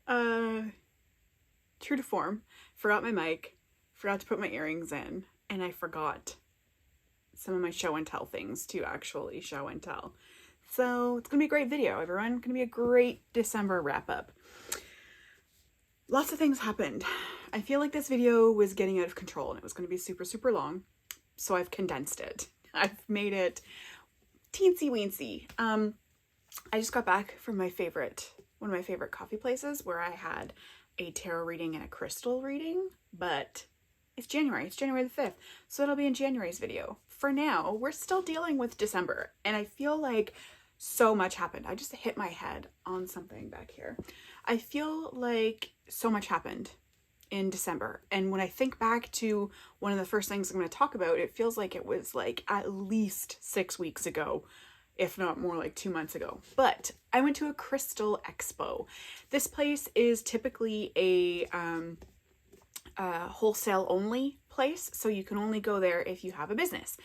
uh, true to form, forgot my mic, forgot to put my earrings in, and I forgot some of my show and tell things to actually show and tell. So it's gonna be a great video, everyone. Gonna be a great December wrap up. Lots of things happened. I feel like this video was getting out of control and it was gonna be super, super long. So I've condensed it. I've made it teensy weensy. I just got back from one of my favorite coffee places where I had a tarot reading and a crystal reading, but it's January the 5th, so it'll be in January's video. For now, we're still dealing with December, and I feel like so much happened. I just hit my head on something back here. I feel like so much happened in December, and when I think back to one of the first things I'm going to talk about, it feels like it was like at least 6 weeks ago, if not more, like 2 months ago. But I went to a crystal expo. This place is typically a wholesale only place, so you can only go there if you have a business.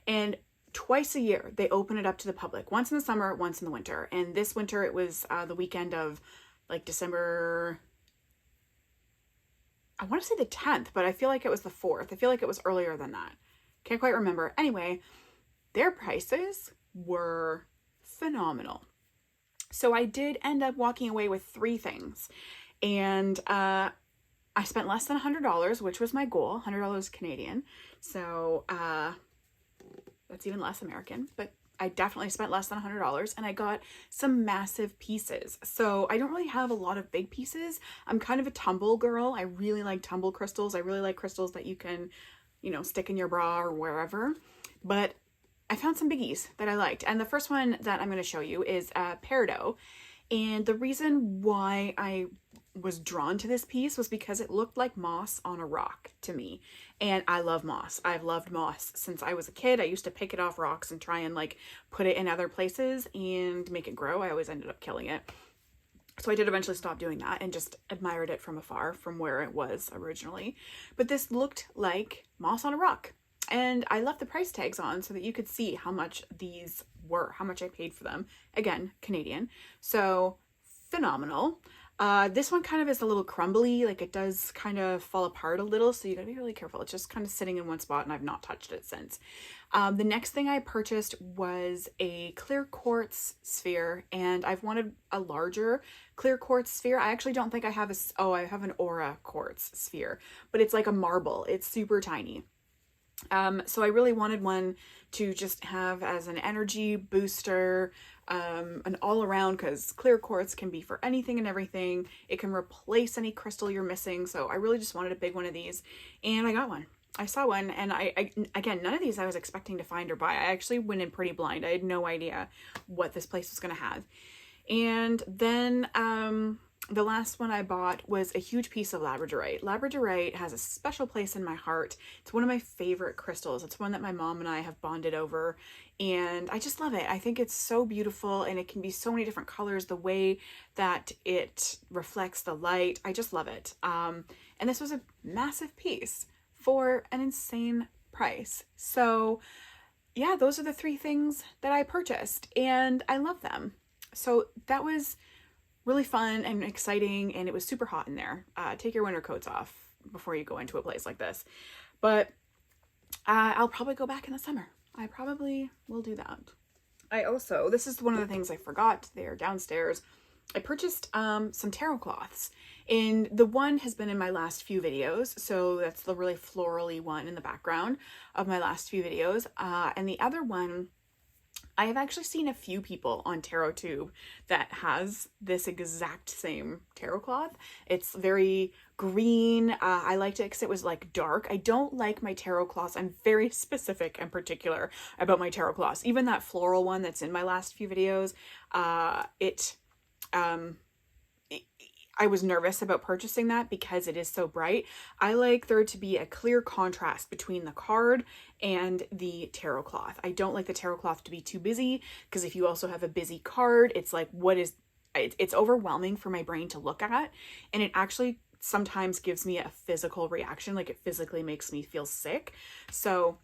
And twice a year they open it up to the public, once in the summer, once in the winter. And this winter it was the weekend of like December, I want to say the 10th, but I feel like it was the 4th. I feel like it was earlier than that. Can't quite remember. Anyway, their prices were phenomenal. So I did end up walking away with 3 things. And I spent less than $100, which was my goal, $100 Canadian. So that's even less American, but I definitely spent less than $100 and I got some massive pieces. So I don't really have a lot of big pieces. I'm kind of a tumble girl. I really like tumble crystals. I really like crystals that you can, stick in your bra or wherever. But I found some biggies that I liked. And the first one that I'm going to show you is peridot. And the reason why I was drawn to this piece was because it looked like moss on a rock to me. And I love moss. I've loved moss since I was a kid. I used to pick it off rocks and try and like put it in other places and make it grow. I always ended up killing it. So I did eventually stop doing that and just admired it from afar from where it was originally. But this looked like moss on a rock. And I left the price tags on so that you could see how much these were, how much I paid for them. Again, Canadian. So phenomenal. This one kind of is a little crumbly, like it does kind of fall apart a little, so you gotta be really careful. It's just kind of sitting in one spot and I've not touched it since. The next thing I purchased was a clear quartz sphere, and I've wanted a larger clear quartz sphere. I actually don't think I have I have an aura quartz sphere, but it's like a marble. It's super tiny. So I really wanted one to just have as an energy booster, an all around, because clear quartz can be for anything and everything. It can replace any crystal you're missing. So I really just wanted a big one of these, and I got one. I saw one, and again, none of these I was expecting to find or buy. I actually went in pretty blind. I had no idea what this place was going to have. And then, the last one I bought was a huge piece of labradorite. Labradorite has a special place in my heart. It's one of my favorite crystals. It's one that my mom and I have bonded over, and I just love it. I think it's so beautiful, and it can be so many different colors, the way that it reflects the light. I just love it. And this was a massive piece for an insane price. So yeah, those are the 3 things that I purchased, and I love them. So that was really fun and exciting, and it was super hot in there. Take your winter coats off before you go into a place like this. But I'll probably go back in the summer. I probably will do that. This is one of the things I forgot. They're downstairs. I purchased some tarot cloths, and the one has been in my last few videos, so that's the really florally one in the background of my last few videos. And the other one, I have actually seen a few people on TarotTube that has this exact same tarot cloth. It's very green. I liked it because it was like dark. I don't like my tarot cloths. I'm very specific and particular about my tarot cloths. Even that floral one that's in my last few videos, I was nervous about purchasing that because it is so bright. I like there to be a clear contrast between the card and the tarot cloth. I don't like the tarot cloth to be too busy, because if you also have a busy card, it's like, it's overwhelming for my brain to look at, and it actually sometimes gives me a physical reaction, like it physically makes me feel sick. So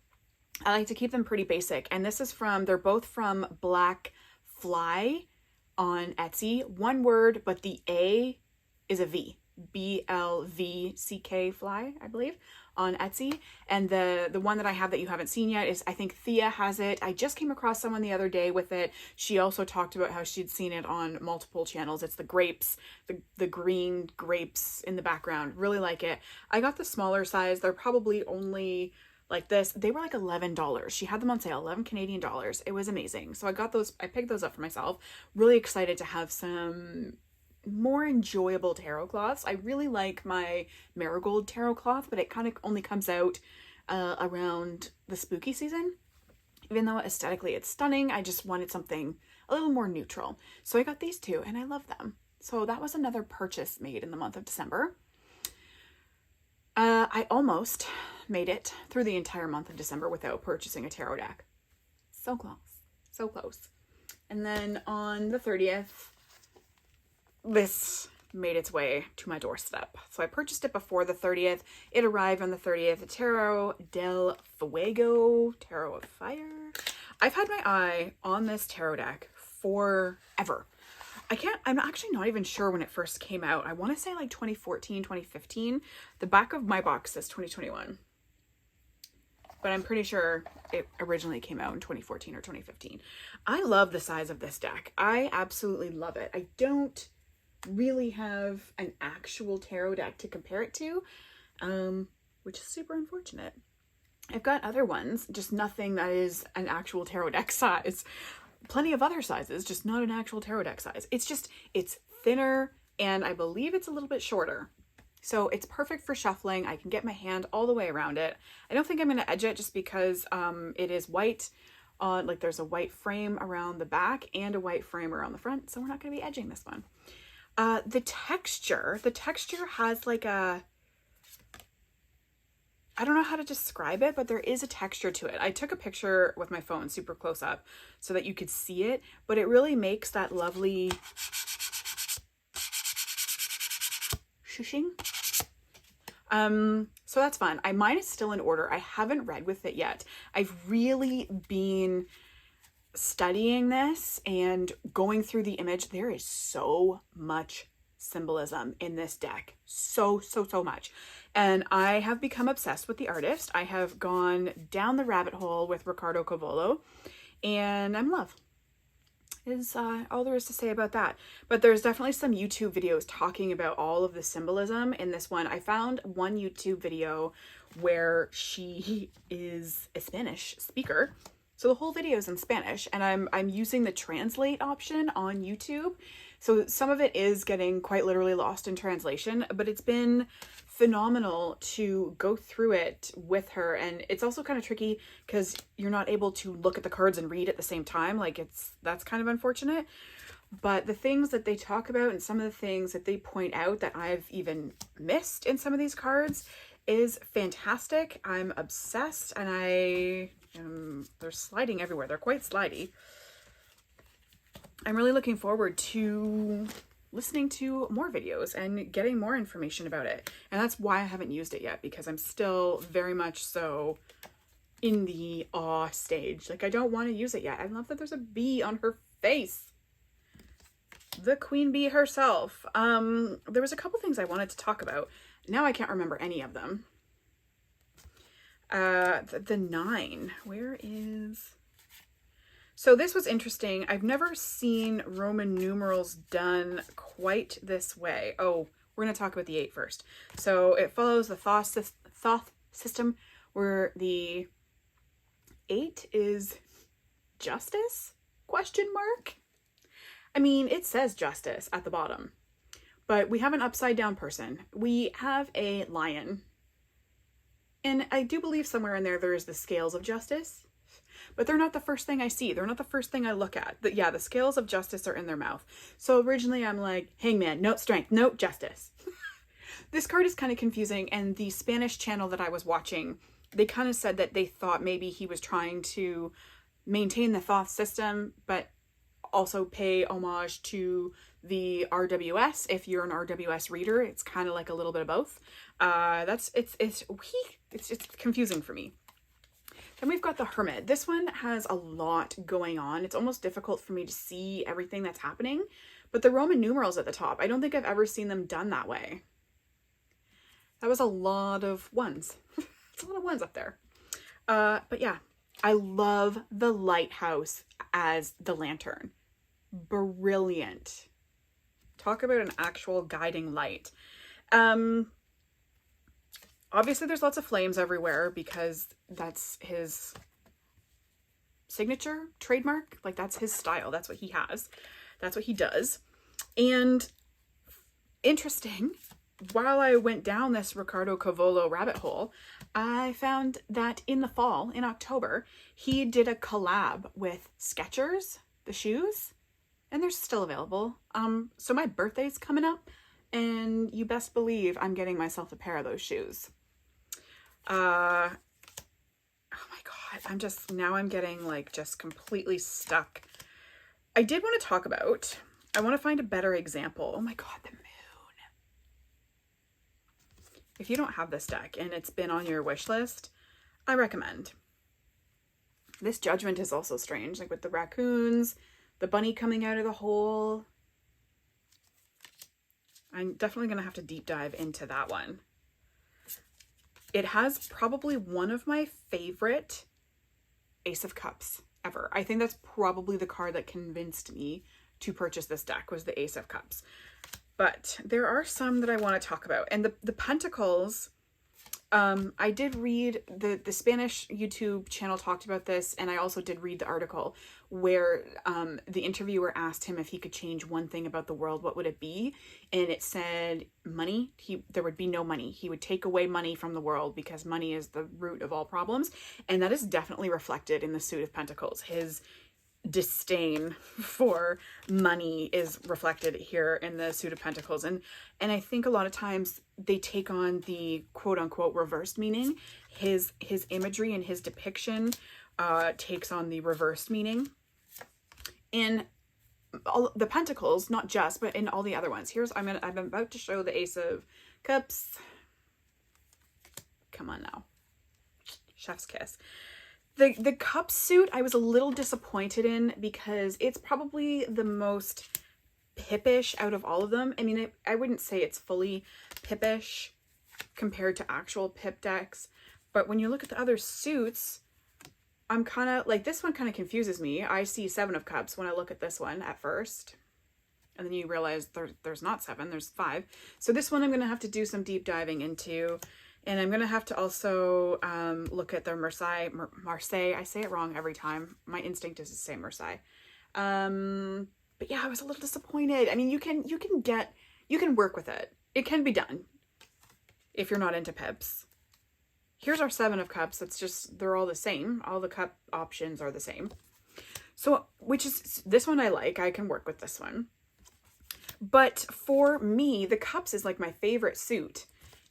I like to keep them pretty basic. And this is they're both from Black Fly on Etsy. One word, but the A is a V. BLVCK fly, I believe, on Etsy. And the one that I have that you haven't seen yet is, I think Thea has it. I just came across someone the other day with it. She also talked about how she'd seen it on multiple channels. It's the grapes, the green grapes in the background. Really like it. I got the smaller size. They're probably only like this. They were like $11. She had them on sale, 11 Canadian dollars. It was amazing. So I got those, I picked those up for myself. Really excited to have some more enjoyable tarot cloths. I really like my marigold tarot cloth, but it kind of only comes out around the spooky season. Even though aesthetically it's stunning, I just wanted something a little more neutral. So I got these two and I love them. So that was another purchase made in the month of December. I almost made it through the entire month of December without purchasing a tarot deck. So close. So close. And then on the 30th, this made its way to my doorstep. So I purchased it before the 30th. It arrived on the 30th. Tarot del Fuego, Tarot of Fire. I've had my eye on this tarot deck forever. I'm actually not even sure when it first came out. I want to say like 2014, 2015. The back of my box says 2021. But I'm pretty sure it originally came out in 2014 or 2015. I love the size of this deck. I absolutely love it. I don't really have an actual tarot deck to compare it to, which is super unfortunate. I've got other ones, just nothing that is an actual tarot deck size. Plenty of other sizes, just not an actual tarot deck size. It's thinner, and I believe it's a little bit shorter. So it's perfect for shuffling. I can get my hand all the way around it. I don't think I'm going to edge it just because it is white. Like there's a white frame around the back and a white frame around the front, so we're not going to be edging this one. The texture has like I don't know how to describe it, but there is a texture to it. I took a picture with my phone super close up so that you could see it, but it really makes that lovely shushing. So that's fun. Mine is still in order. I haven't read with it yet. I've really been studying this and going through the image. There is so much symbolism in this deck. So much. And I have become obsessed with the artist. I have gone down the rabbit hole with Ricardo Cavolo, and I'm in love. Is all there is to say about that. But there's definitely some YouTube videos talking about all of the symbolism in this one. I found one YouTube video where she is a Spanish speaker. So the whole video is in Spanish, and I'm using the translate option on YouTube. So some of it is getting quite literally lost in translation, but it's been phenomenal to go through it with her. And it's also kind of tricky because you're not able to look at the cards and read at the same time. Like that's kind of unfortunate. But the things that they talk about and some of the things that they point out that I've even missed in some of these cards is fantastic. I'm obsessed, and they're sliding everywhere. They're quite slidey. I'm really looking forward to listening to more videos and getting more information about it. And that's why I haven't used it yet, because I'm still very much so in the awe stage. Like, I don't want to use it yet. I love that there's a bee on her face. The queen bee herself. There was a couple things I wanted to talk about. Now I can't remember any of them. The 9. Where is... So this was interesting. I've never seen Roman numerals done quite this way. Oh, we're going to talk about the 8 first. So it follows the Thoth system, where the 8 is justice? Question mark? I mean, it says justice at the bottom, but we have an upside down person. We have a lion. And I do believe somewhere in there is the scales of justice. But they're not the first thing I see. They're not the first thing I look at. Yeah, the scales of justice are in their mouth. So originally I'm like, hangman, note strength, note justice. This card is kind of confusing. And the Spanish channel that I was watching, they kind of said that they thought maybe he was trying to maintain the Thoth system, but also pay homage to the RWS. If you're an RWS reader, it's kind of like a little bit of both. It's confusing for me. Then we've got the Hermit. This one has a lot going on. It's almost difficult for me to see everything that's happening, But the Roman numerals at the top, I don't think I've ever seen them done that way. That was a lot of ones. It's a lot of ones up there. But yeah, I love the lighthouse as the lantern. Brilliant. Talk about an actual guiding light. Obviously there's lots of flames everywhere because that's his signature, trademark. Like, that's his style. That's what he has. That's what he does. And interesting, while I went down this Riccardo Cavolo rabbit hole, I found that in the fall, in October, he did a collab with Skechers, the shoes, and they're still available. So my birthday's coming up, and you best believe I'm getting myself a pair of those shoes. Oh my God, I'm getting like just completely stuck. I did want to talk about, I want to find a better example. Oh my God, the moon. If you don't have this deck and it's been on your wish list, I recommend. This Judgment is also strange, like with the raccoons, the bunny coming out of the hole. I'm definitely going to have to deep dive into that one. It has probably one of my favorite Ace of Cups ever. I think that's probably the card that convinced me to purchase this deck, was the Ace of Cups. But there are some that I want to talk about. And the Pentacles, I did read, the Spanish YouTube channel talked about this, and I also did read the article where the interviewer asked him if he could change one thing about the world, what would it be? And it said money. There would be no money. He would take away money from the world because money is the root of all problems. And that is definitely reflected in the Suit of Pentacles. His disdain for money is reflected here in the Suit of Pentacles, and I think a lot of times they take on the quote-unquote reversed meaning. His imagery and his depiction takes on the reversed meaning in all the Pentacles, not just, but in all the other ones. I'm about to show the Ace of Cups. Come on now, chef's kiss. The cup suit, I was a little disappointed in because it's probably the most pippish out of all of them. I mean, I wouldn't say it's fully pippish compared to actual pip decks, but when you look at the other suits, I'm kind of like, this one kind of confuses me. I see 7 of Cups when I look at this one at first, and then you realize there's not 7, there's 5. So this one I'm going to have to do some deep diving into. And I'm going to have to also look at their Marseille. I say it wrong every time. My instinct is to say Marseille. But yeah, I was a little disappointed. I mean, you can work with it. It can be done if you're not into pips. Here's our 7 of Cups. It's just, they're all the same. All the cup options are the same. So, which is, this one I like. I can work with this one. But for me, the Cups is like my favorite suit.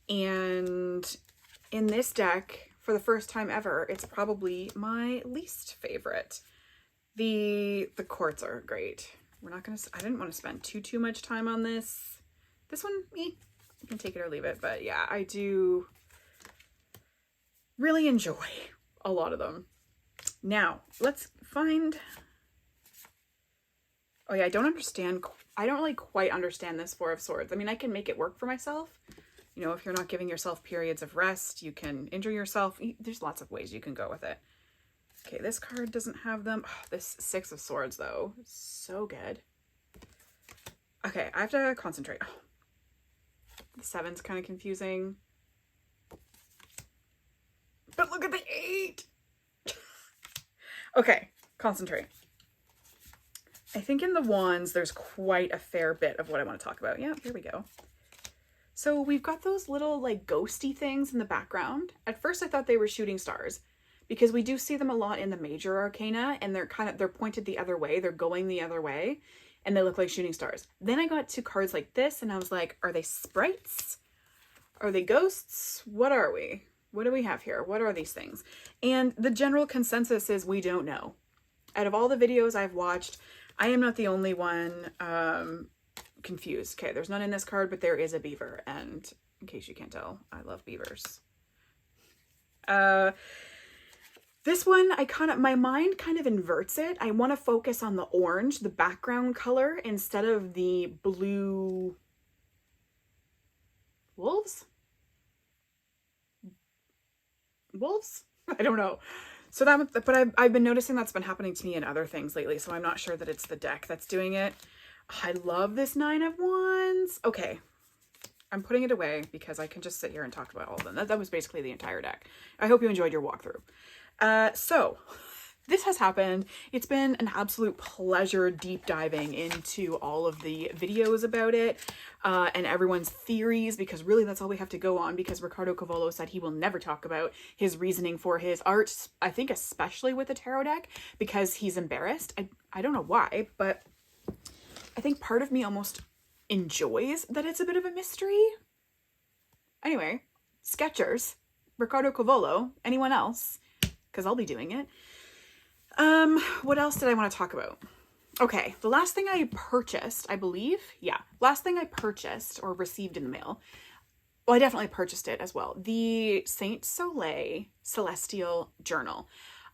And in this deck, for the first time ever, it's probably my least favorite. The courts are great. I didn't want to spend too much time on this. This one, you can take it or leave it. But yeah, I do really enjoy a lot of them. Now, let's find... Oh yeah, I don't really quite understand this 4 of Swords. I mean, I can make it work for myself. You know, if you're not giving yourself periods of rest, you can injure yourself. There's lots of ways you can go with it. Okay, this card doesn't have them. Oh, this 6 of Swords, though, so good. Okay, I have to concentrate. Oh, the 7's kind of confusing. But look at the 8! Okay, concentrate. I think in the Wands, there's quite a fair bit of what I want to talk about. Yeah, here we go. So we've got those little like ghosty things in the background. At first I thought they were shooting stars because we do see them a lot in the major arcana, and they're pointed the other way. They're going the other way and they look like shooting stars. Then I got to cards like this and I was like, are they sprites? Are they ghosts? What are we? What do we have here? What are these things? And the general consensus is we don't know. Out of all the videos I've watched, I am not the only one confused. Okay, there's none in this card, but there is a beaver, and in case you can't tell, I love beavers. The This one, my mind kind of inverts it. I want to focus on the orange, the background color, instead of the blue wolves? Wolves? I don't know. So but I've been noticing that's been happening to me in other things lately, so I'm not sure that it's the deck that's doing it. I love this 9 of Wands. Okay. I'm putting it away because I can just sit here and talk about all of them. That was basically the entire deck. I hope you enjoyed your walkthrough. So this has happened. It's been an absolute pleasure deep diving into all of the videos about it and everyone's theories, because really that's all we have to go on, because Ricardo Cavallo said he will never talk about his reasoning for his art, I think especially with the tarot deck, because he's embarrassed. I don't know why, but I think part of me almost enjoys that it's a bit of a mystery. Anyway, Skechers, Ricardo Cavallo, anyone else, because I'll be doing it. What else did I want to talk about? Okay, the last thing I purchased, I believe, last thing I purchased or received in the mail, well, I definitely purchased it as well, the Saint Soleil Celestial Journal.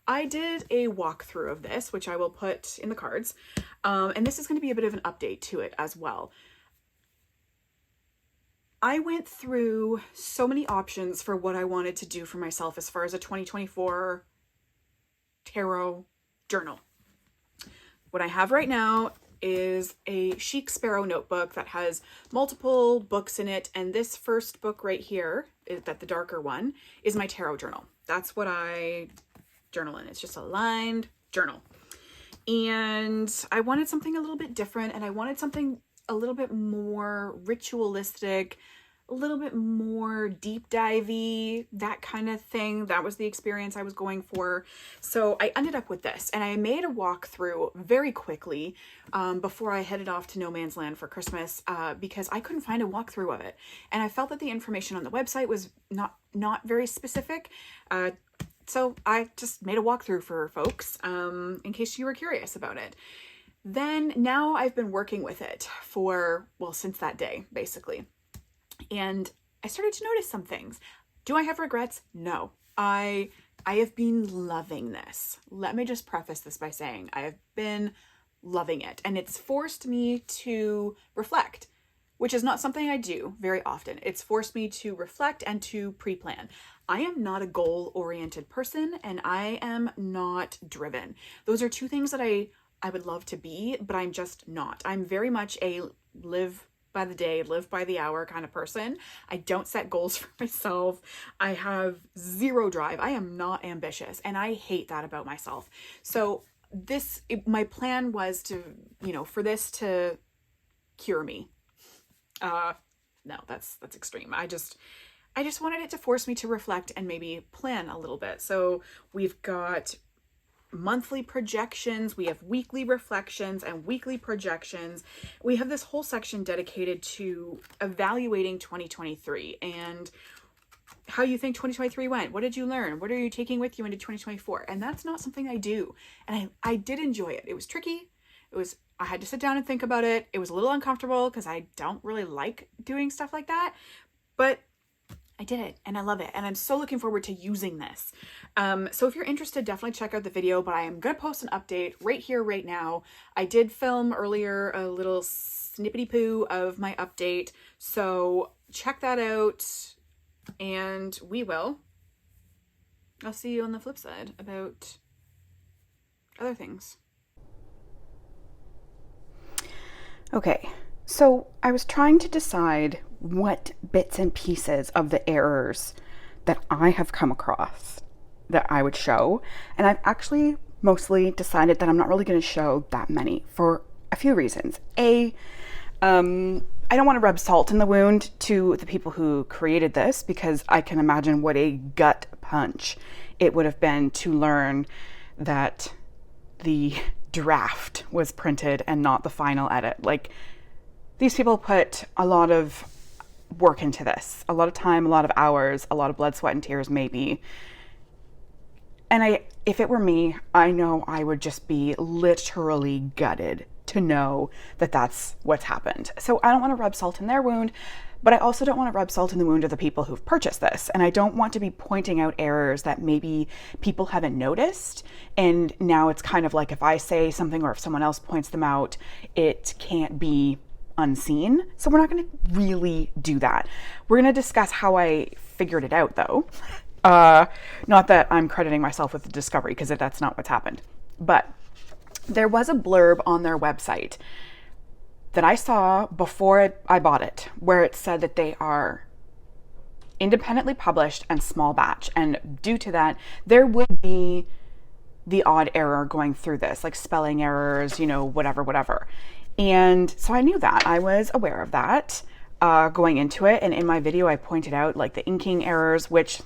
I did a walkthrough of this, which I will put in the cards, and this is going to be a bit of an update to it as well. I went through so many options for what I wanted to do for myself as far as a 2024 tarot journal. What I have right now is a Chic Sparrow notebook that has multiple books in it, and this first book right here, the darker one, is my tarot journal. That's what I journal in. It's just a lined journal. And I wanted something a little bit different, and I wanted something a little bit more ritualistic, a little bit more deep divey, that kind of thing. That was the experience I was going for. So I ended up with this, and I made a walkthrough very quickly before I headed off to No Man's Land for Christmas because I couldn't find a walkthrough of it. And I felt that the information on the website was not very specific. So I just made a walkthrough for folks in case you were curious about it. Then now I've been working with it for, well, since that day, basically. And I started to notice some things. Do I have regrets? No. I have been loving this. Let me just preface this by saying I have been loving it. And it's forced me to reflect, which is not something I do very often. It's forced me to reflect and to pre-plan. I am not a goal-oriented person, and I am not driven. Those are two things that I would love to be, but I'm just not. I'm very much a live by the day, live by the hour kind of person. I don't set goals for myself. I have zero drive. I am not ambitious, and I hate that about myself. So my plan was to, for this to cure me. No, that's extreme. I just wanted it to force me to reflect and maybe plan a little bit. So we've got monthly projections, we have weekly reflections and weekly projections. We have this whole section dedicated to evaluating 2023 and how you think 2023 went. What did you learn? What are you taking with you into 2024? And that's not something I do. And I did enjoy it. It was tricky. I had to sit down and think about it. It was a little uncomfortable because I don't really like doing stuff like that, but I did it and I love it. And I'm so looking forward to using this. So if you're interested, definitely check out the video, but I am going to post an update right here, right now. I did film earlier a little snippety poo of my update. So check that out and I'll see you on the flip side about other things. Okay, so I was trying to decide what bits and pieces of the errors that I have come across that I would show. And I've actually mostly decided that I'm not really going to show that many for a few reasons. I don't want to rub salt in the wound to the people who created this, because I can imagine what a gut punch it would have been to learn that the draft was printed and not the final edit. Like, these people put a lot of work into this, a lot of time, a lot of hours, a lot of blood, sweat, and tears, maybe. And if it were me, I know I would just be literally gutted to know that that's what's happened. So I don't want to rub salt in their wound, but I also don't want to rub salt in the wound of the people who've purchased this. And I don't want to be pointing out errors that maybe people haven't noticed. And now it's kind of like if I say something or if someone else points them out, it can't be unseen. So we're not going to really do that. We're going to discuss how I figured it out, though. Not that I'm crediting myself with the discovery, because that's not what's happened. But there was a blurb on their website that I saw before I bought it, where it said that they are independently published and small batch. And due to that, there would be the odd error going through this, like spelling errors, whatever. And so I knew that. I was aware of that going into it. And in my video, I pointed out like the inking errors, which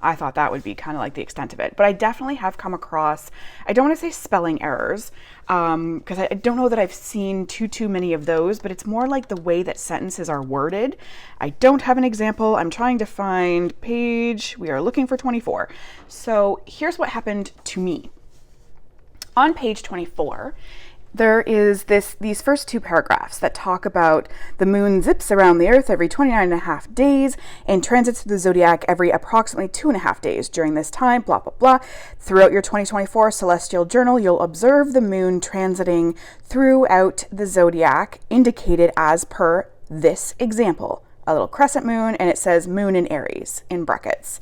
I thought that would be kind of like the extent of it. But I definitely have come across, I don't want to say spelling errors, because I don't know that I've seen too many of those, but it's more like the way that sentences are worded. I don't have an example. I'm trying to find page. We are looking for 24. So here's what happened to me. On page 24, there is these first two paragraphs that talk about the moon zips around the earth every 29.5 days and transits through the zodiac every approximately 2.5 days. During this time, blah, blah, blah. Throughout your 2024 celestial journal, you'll observe the moon transiting throughout the zodiac, indicated as per this example. A little crescent moon, and it says moon in Aries in brackets.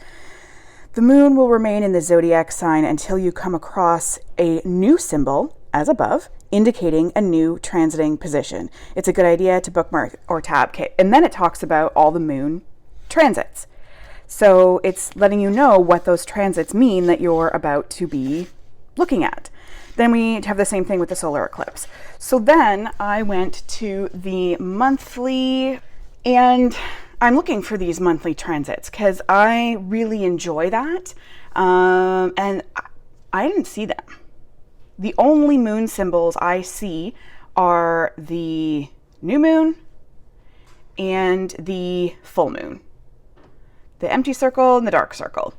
The moon will remain in the zodiac sign until you come across a new symbol, as above, indicating a new transiting position. It's a good idea to bookmark or tab. Okay. And then it talks about all the moon transits. So it's letting you know what those transits mean that you're about to be looking at. Then we have the same thing with the solar eclipse. So then I went to the monthly, and I'm looking for these monthly transits because I really enjoy that. And I didn't see them. The only moon symbols I see are the new moon and the full moon. The empty circle and the dark circle.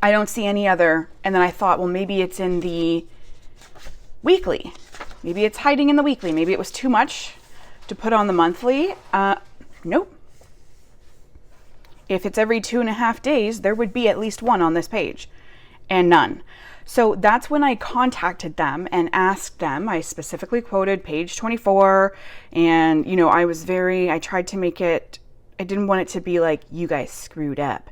I don't see any other. And then I thought, well, maybe it's in the weekly. Maybe it's hiding in the weekly. Maybe it was too much to put on the monthly. Nope. If it's every 2.5 days, there would be at least one on this page, and none. So that's when I contacted them and asked them. I specifically quoted page 24, and I tried to make it, I didn't want it to be like, you guys screwed up.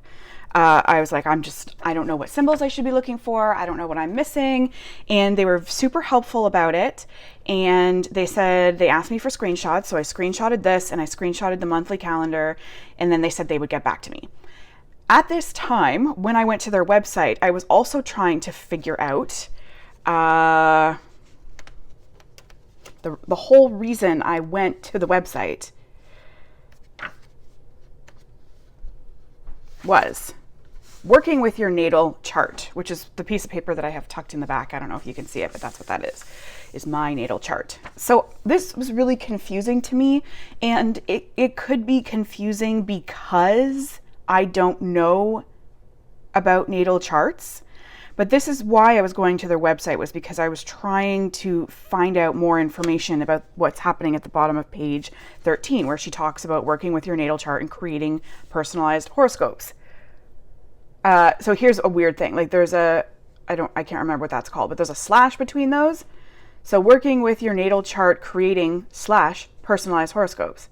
I was like, I don't know what symbols I should be looking for. I don't know what I'm missing. And they were super helpful about it. And they asked me for screenshots. So I screenshotted this and I screenshotted the monthly calendar. And then they said they would get back to me. At this time, when I went to their website, I was also trying to figure out the whole reason I went to the website was working with your natal chart, which is the piece of paper that I have tucked in the back. I don't know if you can see it, but that's what that is my natal chart. So this was really confusing to me, and it could be confusing because I don't know about natal charts, but this is why I was going to their website, was because I was trying to find out more information about what's happening at the bottom of page 13, where she talks about working with your natal chart and creating personalized horoscopes. So here's a weird thing. Like I can't remember what that's called, but there's a slash between those. So working with your natal chart, creating / personalized horoscopes.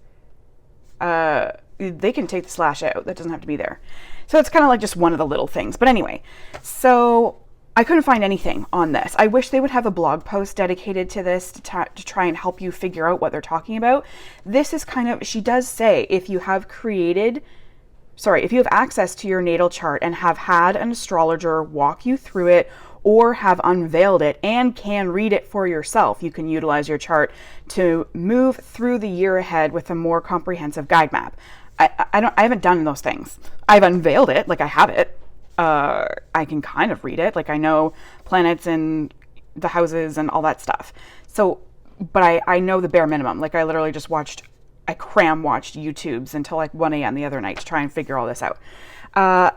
They can take the slash out. That doesn't have to be there. So it's kind of like just one of the little things. But anyway, so I couldn't find anything on this. I wish they would have a blog post dedicated to this to try and help you figure out what they're talking about. This is she does say, if you have access to your natal chart and have had an astrologer walk you through it or have unveiled it and can read it for yourself, you can utilize your chart to move through the year ahead with a more comprehensive guide map. I haven't done those things. I've unveiled it, like I have it. I can kind of read it, like I know planets and the houses and all that stuff. So, but I know the bare minimum. Like I literally just watched cram watched YouTubes until like 1 a.m. the other night to try and figure all this out.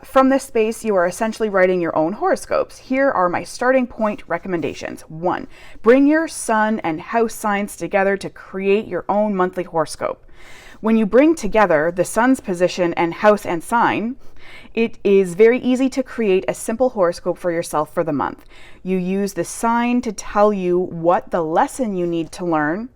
From this space, you are essentially writing your own horoscopes. Here are my starting point recommendations. 1. Bring your sun and house signs together to create your own monthly horoscope. When you bring together the sun's position and house and sign, it is very easy to create a simple horoscope for yourself for the month. You use the sign to tell you what the lesson you need to learn,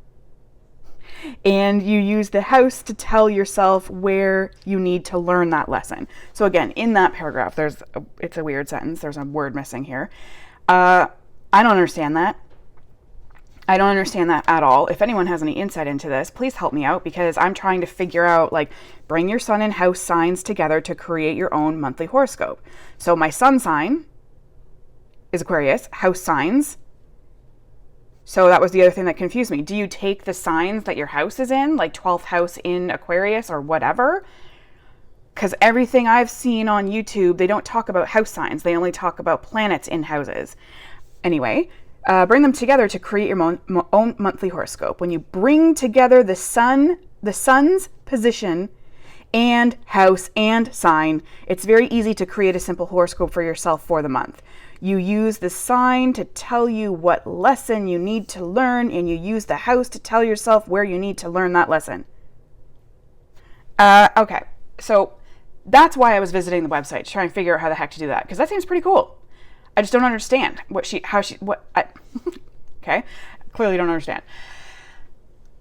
and you use the house to tell yourself where you need to learn that lesson. So again, in that paragraph, it's a weird sentence. There's a word missing here. I don't understand that. I don't understand that at all. If anyone has any insight into this, please help me out, because I'm trying to figure out, like, bring your sun and house signs together to create your own monthly horoscope. So my sun sign is Aquarius, house signs. So that was the other thing that confused me. Do you take the signs that your house is in, like 12th house in Aquarius or whatever? Because everything I've seen on YouTube, they don't talk about house signs. They only talk about planets in houses. Anyway, bring them together to create your own monthly horoscope. When you bring together the sun's position and house and sign, it's very easy to create a simple horoscope for yourself for the month. You use the sign to tell you what lesson you need to learn, and you use the house to tell yourself where you need to learn that lesson. Okay, so that's why I was visiting the website, to try and figure out how the heck to do that, because that seems pretty cool. I just don't understand okay, clearly don't understand.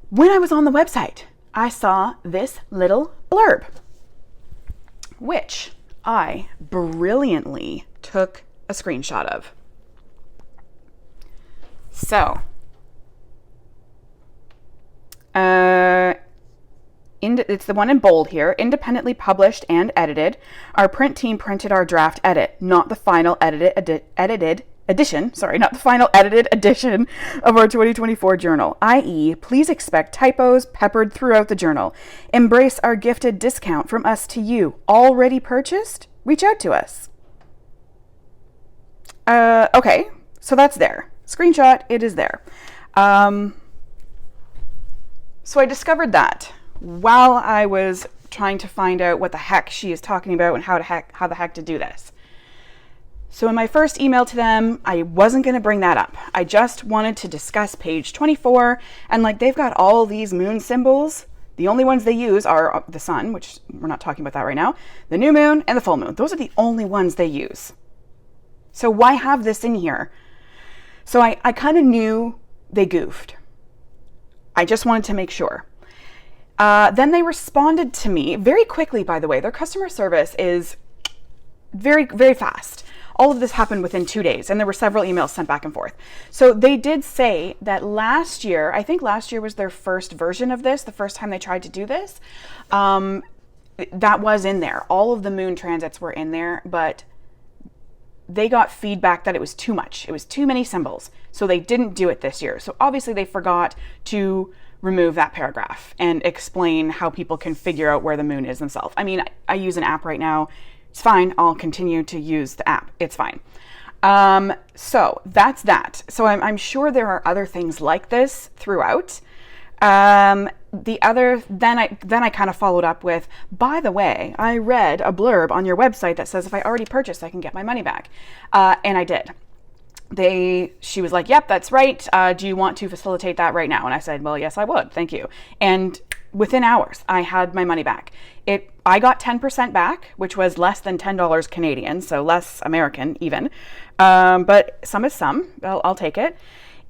When I was on the website, I saw this little blurb, which I brilliantly took a screenshot of. So, it's the one in bold here. Independently published and edited. Our print team printed our draft edit, not the final edited edition of our 2024 journal, i.e., please expect typos peppered throughout the journal. Embrace our gifted discount from us to you. Already purchased? Reach out to us. Okay, so that's there. Screenshot, it is there. So I discovered that while I was trying to find out what the heck she is talking about and how the heck to do this. So in my first email to them, I wasn't going to bring that up. I just wanted to discuss page 24, and like, they've got all these moon symbols. The only ones they use are the sun, which we're not talking about that right now, the new moon, and the full moon. Those are the only ones they use. So why have this in here? So I kind of knew they goofed. I just wanted to make sure. Then they responded to me very quickly, by the way. Their customer service is very, very fast. All of this happened within 2 days, and there were several emails sent back and forth. So they did say that last year, I think last year was their first version of this, the first time they tried to do this. That was in there. All of the moon transits were in there, but they got feedback that it was too much. It was too many symbols. So they didn't do it this year. So obviously they forgot to remove that paragraph and explain how people can figure out where the moon is themselves. I mean, I use an app right now. It's fine. I'll continue to use the app. It's fine. So that's that. So I'm sure there are other things like this throughout. Then I kind of followed up with, by the way, I read a blurb on your website that says if I already purchased, I can get my money back. And I did. She was like, yep, that's right. Do you want to facilitate that right now? And I said, well, yes, I would. Thank you. And within hours, I had my money back. I got 10% back, which was less than $10 Canadian, so less American even. But some is some. I'll take it.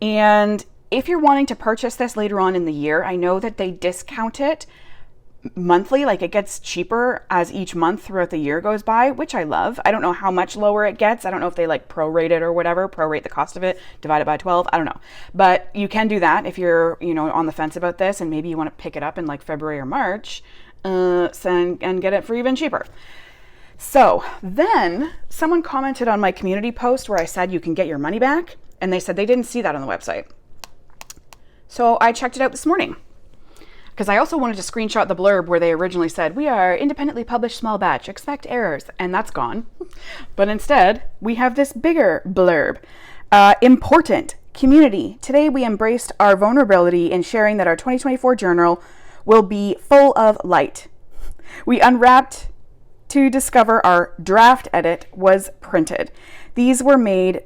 And if you're wanting to purchase this later on in the year, I know that they discount it monthly, like it gets cheaper as each month throughout the year goes by, which I love. I don't know how much lower it gets. I don't know if they like prorate it or whatever, prorate the cost of it, divide it by 12. I don't know. But you can do that if you're, on the fence about this and maybe you want to pick it up in like February or March and get it for even cheaper. So then someone commented on my community post where I said you can get your money back, and they said they didn't see that on the website. So I checked it out this morning, because I also wanted to screenshot the blurb where they originally said, we are independently published small batch, expect errors, and that's gone. But instead, we have this bigger blurb. Important community. Today we embraced our vulnerability in sharing that our 2024 journal will be full of light. We unwrapped to discover our draft edit was printed. These were made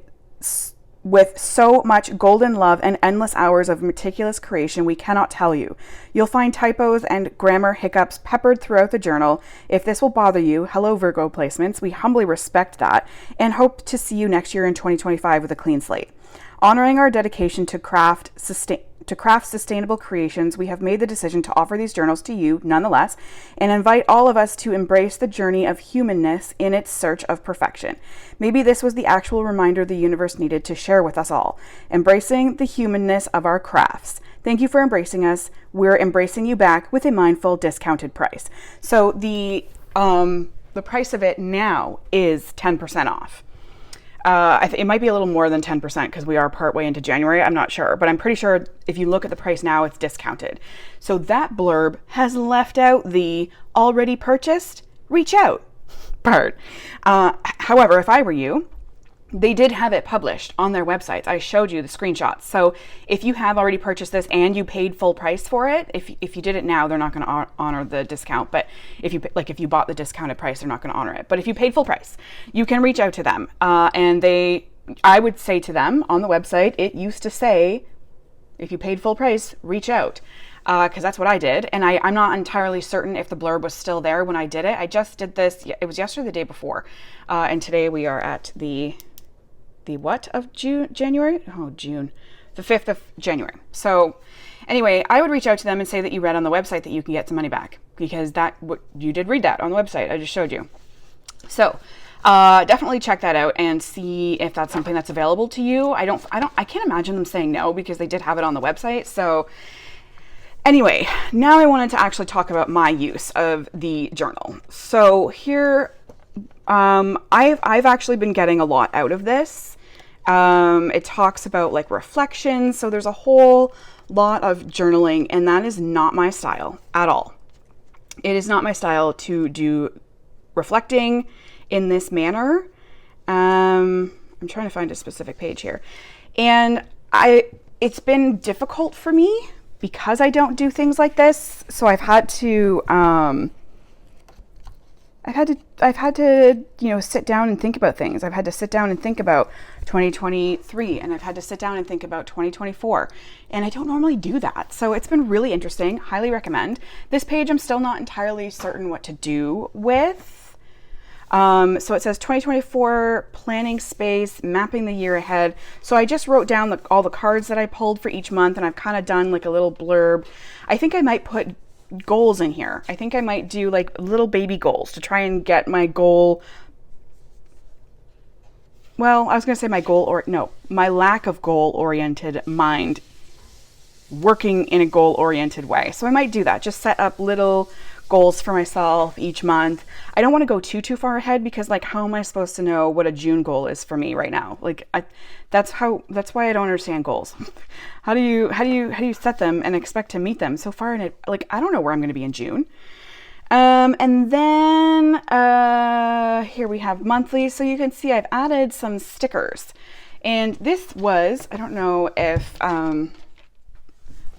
with so much golden love and endless hours of meticulous creation we cannot tell you. You'll find typos and grammar hiccups peppered throughout the journal. If this will bother you, hello Virgo placements, we humbly respect that and hope to see you next year in 2025 with a clean slate. Honoring our dedication to craft sustainable creations, we have made the decision to offer these journals to you nonetheless and invite all of us to embrace the journey of humanness in its search of perfection. Maybe this was the actual reminder the universe needed to share with us all, embracing the humanness of our crafts. Thank you for embracing us. We're embracing you back with a mindful discounted price. So the price of it now is 10% off. It might be a little more than 10% because we are partway into January. I'm not sure, but I'm pretty sure if you look at the price now, it's discounted. So that blurb has left out the already purchased, reach out part. However, if I were you, they did have it published on their websites. I showed you the screenshots. So if you have already purchased this and you paid full price for it, if you did it now, they're not going to honor the discount. But if you bought the discounted price, they're not going to honor it. But if you paid full price, you can reach out to them. I would say to them on the website, it used to say, if you paid full price, reach out. Because that's what I did. And I'm not entirely certain if the blurb was still there when I did it. I just did this. It was yesterday, the day before. And today we are at the what of January? Oh, June. The 5th of January. So anyway, I would reach out to them and say that you read on the website that you can get some money back, because you did read that on the website. I just showed you. So definitely check that out and see if that's something that's available to you. I can't imagine them saying no, because they did have it on the website. So anyway, now I wanted to actually talk about my use of the journal. So here, I've actually been getting a lot out of this. It talks about like reflections. So there's a whole lot of journaling, and that is not my style at all. It is not my style to do reflecting in this manner. I'm trying to find a specific page here. And it's been difficult for me because I don't do things like this. So I've had to sit down and think about things. I've had to sit down and think about 2023, and I've had to sit down and think about 2024. And I don't normally do that. So it's been really interesting. Highly recommend. This page I'm still not entirely certain what to do with. So it says 2024 planning space, mapping the year ahead. So I just wrote down all the cards that I pulled for each month, and I've kind of done like a little blurb. I think I might put goals in here. I think I might do like little baby goals to try and get my goal. Well, I was going to say my lack of goal-oriented mind working in a goal-oriented way. So I might do that. Just set up little goals for myself each month. I don't want to go too far ahead, because like, how am I supposed to know what a June goal is for me right now? Like, that's why I don't understand goals. How do you set them and expect to meet them so far in it? Like, I don't know where I'm going to be in June. And then here we have monthly. So you can see I've added some stickers, and this was, I don't know if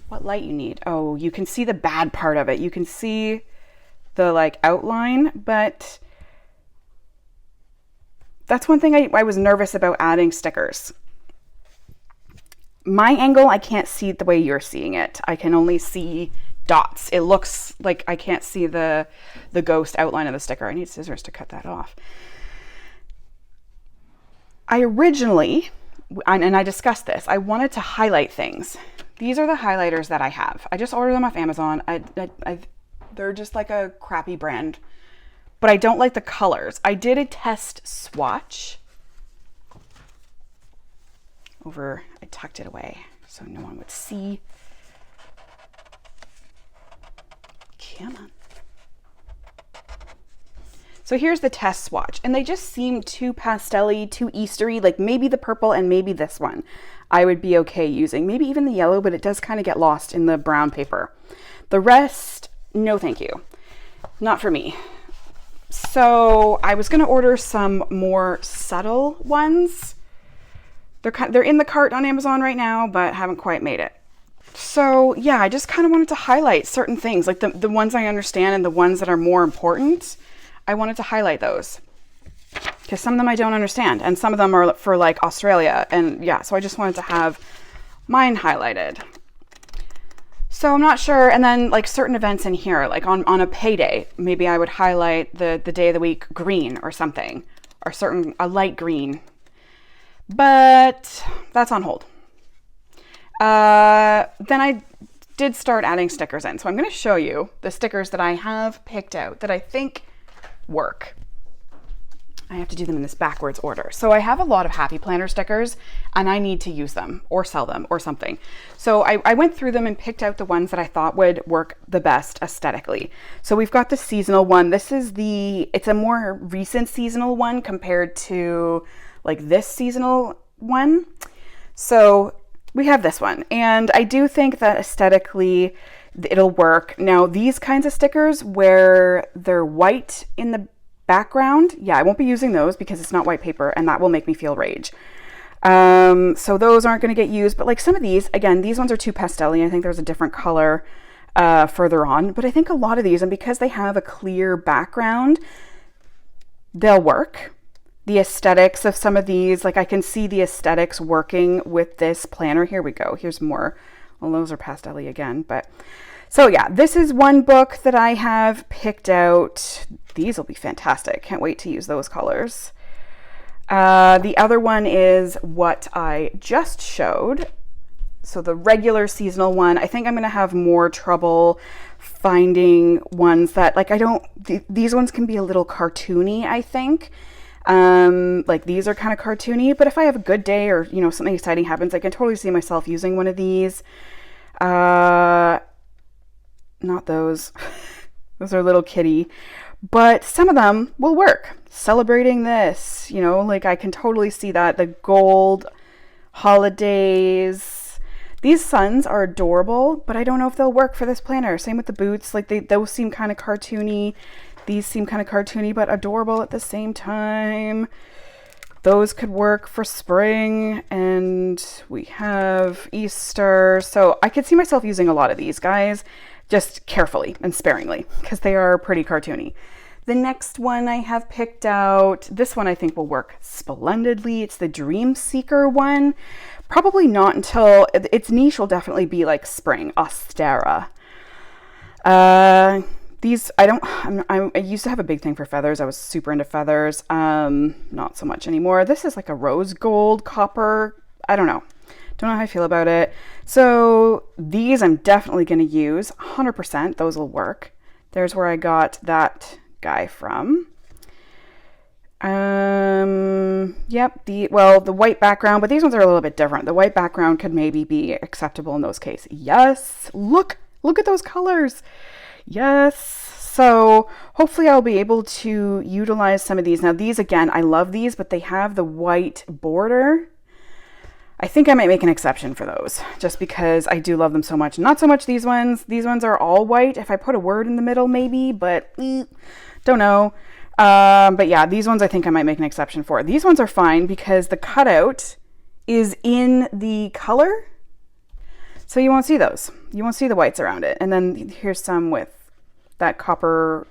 what light you need. Oh, you can see the bad part of it. You can see the like outline, but that's one thing I was nervous about adding stickers. My angle, I can't see it the way you're seeing it. I can only see dots. It looks like I can't see the ghost outline of the sticker. I need scissors to cut that off. I originally, and I discussed this, I wanted to highlight things. These are the highlighters that I have. I just ordered them off Amazon. They're just like a crappy brand, but I don't like the colors. I did a test swatch over, I tucked it away so no one would see. Come on. So here's the test swatch, and they just seem too pastel-y, too Eastery, like maybe the purple and maybe this one I would be okay using. Maybe even the yellow, but it does kind of get lost in the brown paper. The rest, no thank you. Not for me. So I was going to order some more subtle ones. They're in the cart on Amazon right now, but haven't quite made it. So yeah, I just kind of wanted to highlight certain things, like the ones I understand and the ones that are more important. I wanted to highlight those because some of them I don't understand, and some of them are for like Australia, and yeah, so I just wanted to have mine highlighted. So I'm not sure, and then like certain events in here, like on a payday, maybe I would highlight the day of the week green or something, or a light green, but that's on hold. Then I did start adding stickers in. So I'm going to show you the stickers that I have picked out that I think work. I have to do them in this backwards order. So I have a lot of Happy Planner stickers and I need to use them or sell them or something. So I went through them and picked out the ones that I thought would work the best aesthetically. So we've got the seasonal one. It's a more recent seasonal one compared to like this seasonal one. So we have this one, and I do think that aesthetically it'll work. Now, these kinds of stickers where they're white in the background, yeah, I won't be using those because it's not white paper, and that will make me feel rage. So those aren't going to get used, but like some of these, again, these ones are too pastel-y. I think there's a different color further on, but I think a lot of these, and because they have a clear background, they'll work. The aesthetics of some of these, like I can see the aesthetics working with this planner. Here we go. Here's more. Well, those are pastel-y again, but so yeah, this is one book that I have picked out. These will be fantastic. Can't wait to use those colors. The other one is what I just showed. So the regular seasonal one, I think I'm going to have more trouble finding ones that like these ones can be a little cartoony, I think. Like these are kind of cartoony, but if I have a good day or, you know, something exciting happens, I can totally see myself using one of these. Not those. Those are little kitty, but some of them will work. Celebrating this, you know, like I can totally see that. The gold holidays. These suns are adorable, but I don't know if they'll work for this planner. Same with the boots. Like those seem kind of cartoony. These seem kind of cartoony, but adorable at the same time. Those could work for spring, and we have Easter. So I could see myself using a lot of these guys, just carefully and sparingly, because they are pretty cartoony. The next one I have picked out, this one I think will work splendidly. It's the Dream Seeker one. Probably not until, its niche will definitely be like spring, Austera. These, I used to have a big thing for feathers. I was super into feathers. Not so much anymore. This is like a rose gold copper. I don't know how I feel about it. So these I'm definitely going to use 100%. Those will work. There's where I got that guy from. Yep. The white background, but these ones are a little bit different. The white background could maybe be acceptable in those cases. Yes. Look at those colors. Yes. So hopefully I'll be able to utilize some of these. Now these, again, I love these, but they have the white border. I think I might make an exception for those just because I do love them so much. Not so much these ones. These ones are all white. If I put a word in the middle, maybe, but don't know. But yeah, these ones I think I might make an exception for. These ones are fine because the cutout is in the color. So you won't see those. You won't see the whites around it. And then here's some with that copper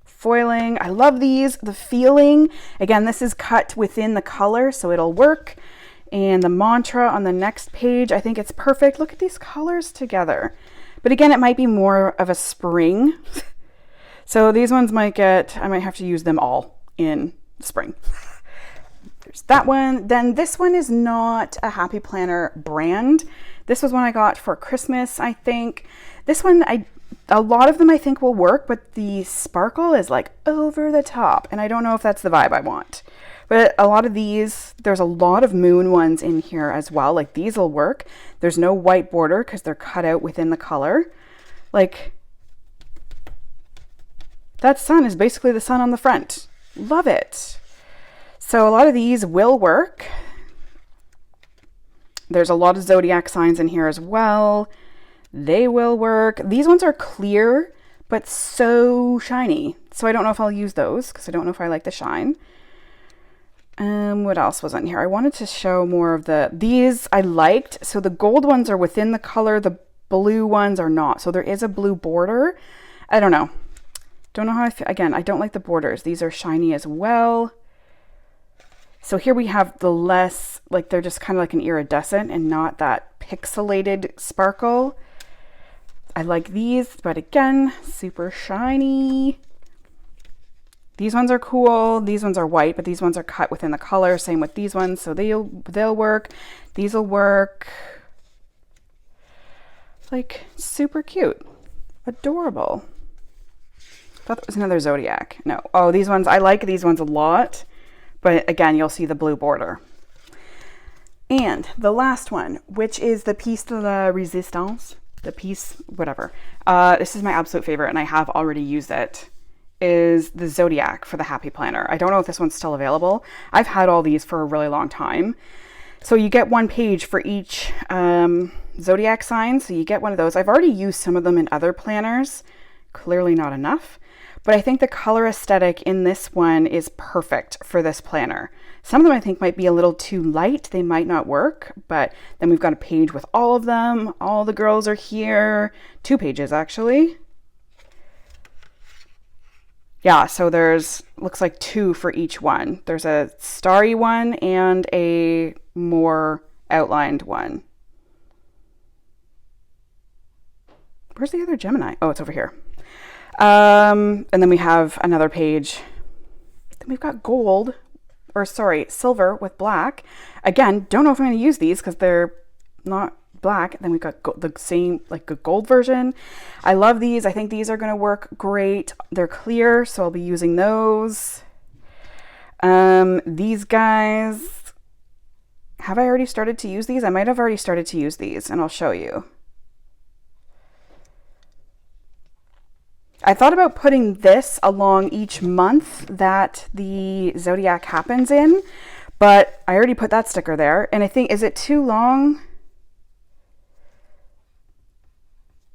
foiling. I love these. The feeling. Again, this is cut within the color, so it'll work. And the mantra on the next page, I think it's perfect. Look at these colors together. But again, it might be more of a spring. So these ones I might have to use them all in spring. There's that one. Then this one is not a Happy Planner brand. This was one I got for Christmas, I think. This one, a lot of them I think will work, but the sparkle is like over the top. And I don't know if that's the vibe I want. But a lot of these, there's a lot of moon ones in here as well. Like these will work. There's no white border because they're cut out within the color. Like that sun is basically the sun on the front. Love it. So a lot of these will work. There's a lot of zodiac signs in here as well. They will work. These ones are clear, but so shiny. So I don't know if I'll use those because I don't know if I like the shine. What else was on here? I wanted to show more of these I liked. So the gold ones are within the color, the blue ones are not. So there is a blue border. I don't know. Don't know how I feel. Again, I don't like the borders. These are shiny as well. So here we have the less, like they're just kind of like an iridescent and not that pixelated sparkle. I like these, but again, super shiny. These ones are cool. These ones are white, but these ones are cut within the color. Same with these ones, so they'll work. These will work. Like super cute, adorable. I thought that was another Zodiac. No. Oh, these ones, I like these ones a lot, but again, you'll see the blue border. And the last one, which is the Piece de la Resistance, the piece, whatever. This is my absolute favorite, and I have already used it. Is the Zodiac for the Happy Planner. I don't know if this one's still available. I've had all these for a really long time. So you get one page for each Zodiac sign. So you get one of those. I've already used some of them in other planners. Clearly not enough. But I think the color aesthetic in this one is perfect for this planner. Some of them I think might be a little too light. They might not work. But then we've got a page with all of them. All the girls are here. 2 pages actually. Yeah, so there's, looks like 2 for each one. There's a starry one and a more outlined one. Where's the other Gemini? Oh, it's over here. And then we have another page. Then we've got gold, or sorry, silver with black. Again, don't know if I'm going to use these because they're not black. Then we've got the same, like a gold version. I love these. I think these are going to work great. They're clear, so I'll be using those. These guys, have I already started to use these? I might have already started to use these, and I'll show you. I thought about putting this along each month that the Zodiac happens in, but I already put that sticker there. And I think, is it too long?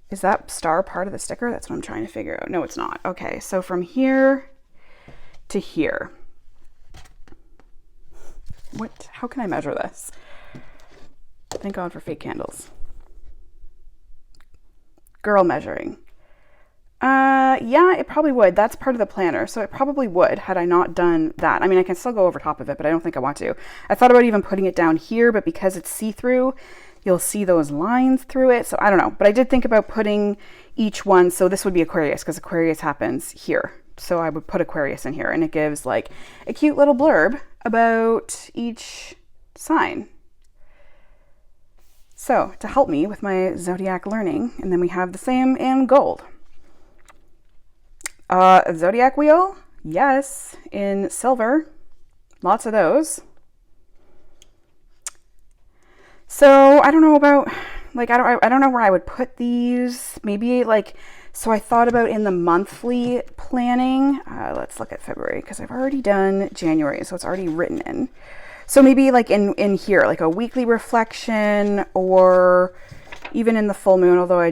Is that star part of the sticker? That's what I'm trying to figure out. No, it's not. Okay, so from here to here. How can I measure this? Thank God for fake candles. Girl measuring. Yeah, it probably would. That's part of the planner, so it probably would had I not done that. I mean, I can still go over top of it, but I don't think I want to. I thought about even putting it down here, but because it's see-through, you'll see those lines through it. So I don't know, but I did think about putting each one. So this would be Aquarius because Aquarius happens here. So I would put Aquarius in here and it gives like a cute little blurb about each sign. So to help me with my Zodiac learning, and then we have the same in gold. Zodiac wheel, yes, in silver, lots of those. So I don't know about, like, I don't know where I would put these. Maybe like, so I thought about in the monthly planning. Let's look at February because I've already done January, so it's already written in. So maybe like in here, like a weekly reflection, or even in the full moon, although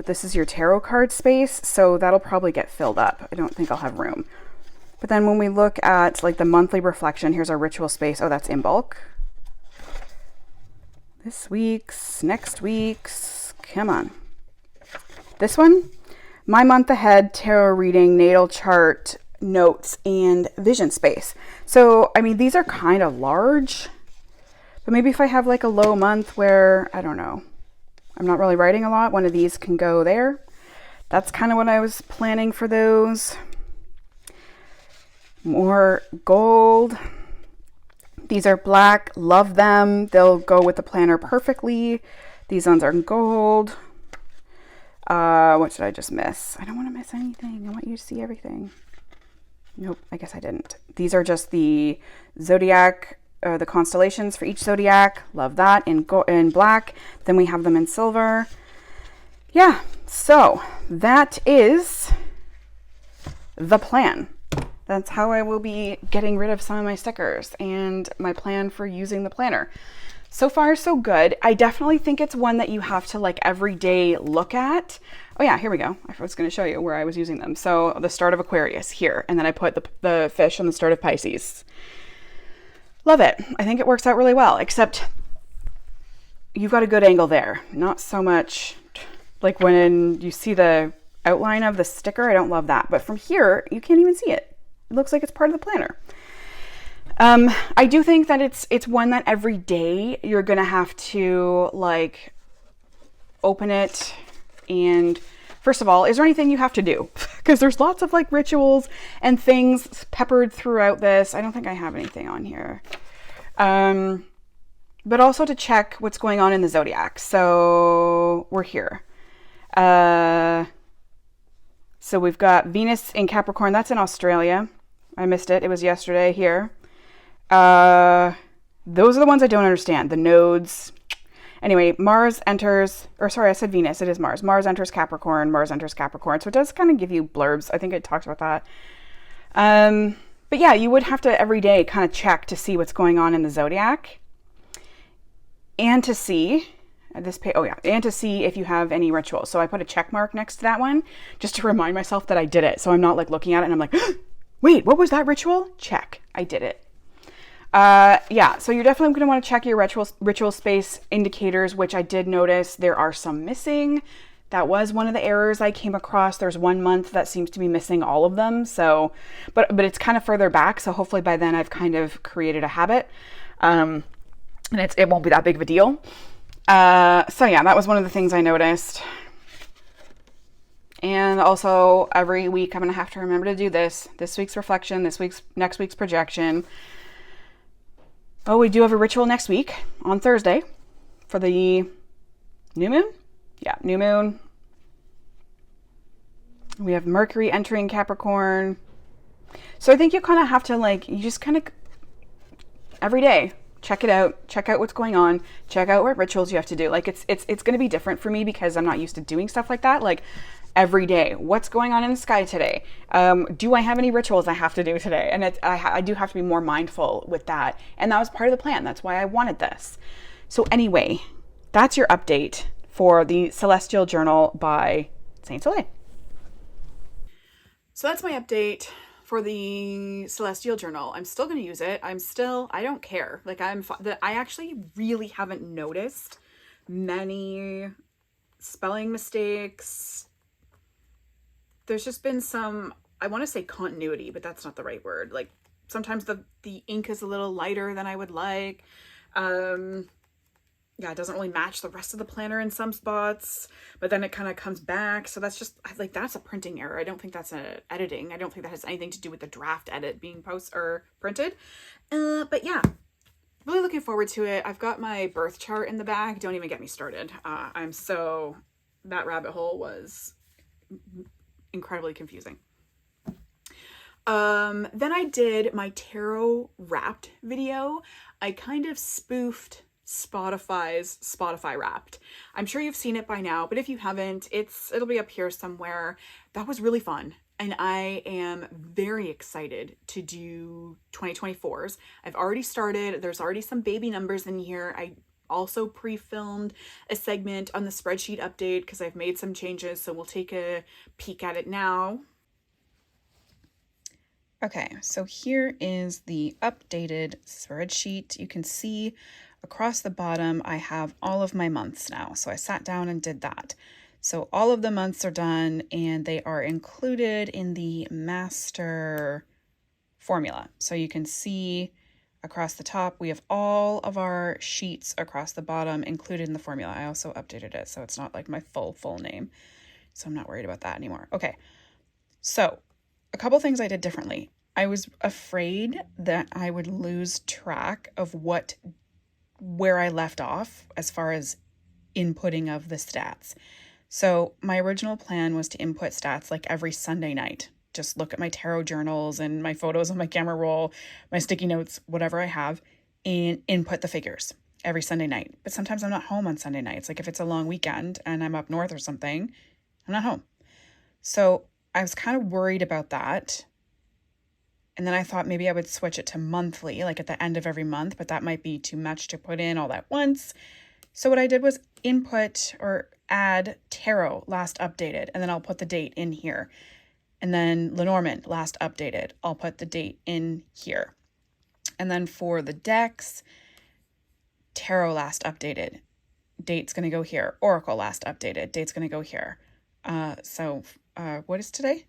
this is your tarot card space, so that'll probably get filled up. I don't think I'll have room. But then when we look at like the monthly reflection, here's our ritual space. Oh, that's in bulk. This week's, next week's, come on. This one, my month ahead tarot reading, natal chart, notes, and vision space. So, I mean, these are kind of large, but maybe if I have like a low month where, I don't know, I'm not really writing a lot, one of these can go there. That's kind of what I was planning for those. More gold. These are black, love them. They'll go with the planner perfectly. These ones are in gold. What did I just miss? I don't want to miss anything. I want you to see everything. Nope, I guess I didn't. These are just the Zodiac, the constellations for each Zodiac. Love that in black. Then we have them in silver. Yeah, so that is the plan. That's how I will be getting rid of some of my stickers and my plan for using the planner. So far, so good. I definitely think it's one that you have to like every day look at. Oh yeah, here we go. I was going to show you where I was using them. So the start of Aquarius here, and then I put the fish on the start of Pisces. Love it. I think it works out really well, except you've got a good angle there. Not so much like when you see the outline of the sticker. I don't love that. But from here, you can't even see it. It looks like it's part of the planner. I do think that it's one that every day you're going to have to like open it. And first of all, is there anything you have to do? Because there's lots of like rituals and things peppered throughout this. I don't think I have anything on here. But also to check what's going on in the zodiac. So we're here. So we've got Venus in Capricorn. That's in Australia. I missed it. It was yesterday here. Those are the ones I don't understand. The nodes. Anyway, Mars enters, or sorry, I said Venus. It is Mars. Mars enters Capricorn. Mars enters Capricorn. So it does kind of give you blurbs. I think it talks about that. But yeah, you would have to every day kind of check to see what's going on in the zodiac. And to see and to see if you have any rituals. So I put a check mark next to that one just to remind myself that I did it. So I'm not like looking at it and I'm like, wait, what was that ritual? Check. I did it. So you're definitely going to want to check your ritual space indicators, which I did notice there are some missing. That was one of the errors I came across. There's 1 month that seems to be missing all of them. So, but it's kind of further back. So hopefully by then I've kind of created a habit. And it won't be that big of a deal. So yeah, that was one of the things I noticed. And also every week I'm going to have to remember to do this week's reflection, next week's projection. Oh, we do have a ritual next week on Thursday for the new moon. Yeah, new moon. We have Mercury entering Capricorn. So I think you kind of have to you just kind of every day check it out, check out what's going on, check out what rituals you have to do. Like it's going to be different for me because I'm not used to doing stuff like that. Like every day, what's going on in the sky today? Do I have any rituals I have to do today? And I do have to be more mindful with that. And that was part of the plan. That's why I wanted this. So anyway, that's your update for the Celestial Journal by Saint Soleil. So that's my update for the Celestial Journal. I'm still going to use it. I don't care. Like I actually really haven't noticed many spelling mistakes. There's just been some, I want to say continuity, but that's not the right word. Like sometimes the ink is a little lighter than I would like. It doesn't really match the rest of the planner in some spots, but then it kind of comes back. So that's just like, that's a printing error. I don't think that's an editing. I don't think that has anything to do with the draft edit being printed. But yeah, really looking forward to it. I've got my birth chart in the bag. Don't even get me started. That rabbit hole was incredibly confusing. Then I did my tarot wrapped video. I kind of spoofed Spotify's Spotify Wrapped. I'm sure you've seen it by now, but if you haven't, it'll be up here somewhere. That was really fun. And I am very excited to do 2024's. I've already started. There's already some baby numbers in here. I also pre-filmed a segment on the spreadsheet update because I've made some changes. So we'll take a peek at it now. Okay, so here is the updated spreadsheet. You can see across the bottom, I have all of my months now. So I sat down and did that. So all of the months are done and they are included in the master formula. So you can see across the top, we have all of our sheets across the bottom included in the formula. I also updated it, so it's not like my full name. So I'm not worried about that anymore. Okay, so a couple things I did differently. I was afraid that I would lose track of where I left off as far as inputting of the stats. So my original plan was to input stats like every Sunday night. Just look at my tarot journals and my photos on my camera roll, my sticky notes, whatever I have, and input the figures every Sunday night. But sometimes I'm not home on Sunday nights. Like if it's a long weekend and I'm up north or something, I'm not home. So I was kind of worried about that. And then I thought maybe I would switch it to monthly, like at the end of every month, but that might be too much to put in all at once. So what I did was input or add tarot last updated, and then I'll put the date in here. And then Lenormand last updated, I'll put the date in here. And then for the decks, Tarot last updated. Date's going to go here. Oracle last updated. Date's going to go here. What is today?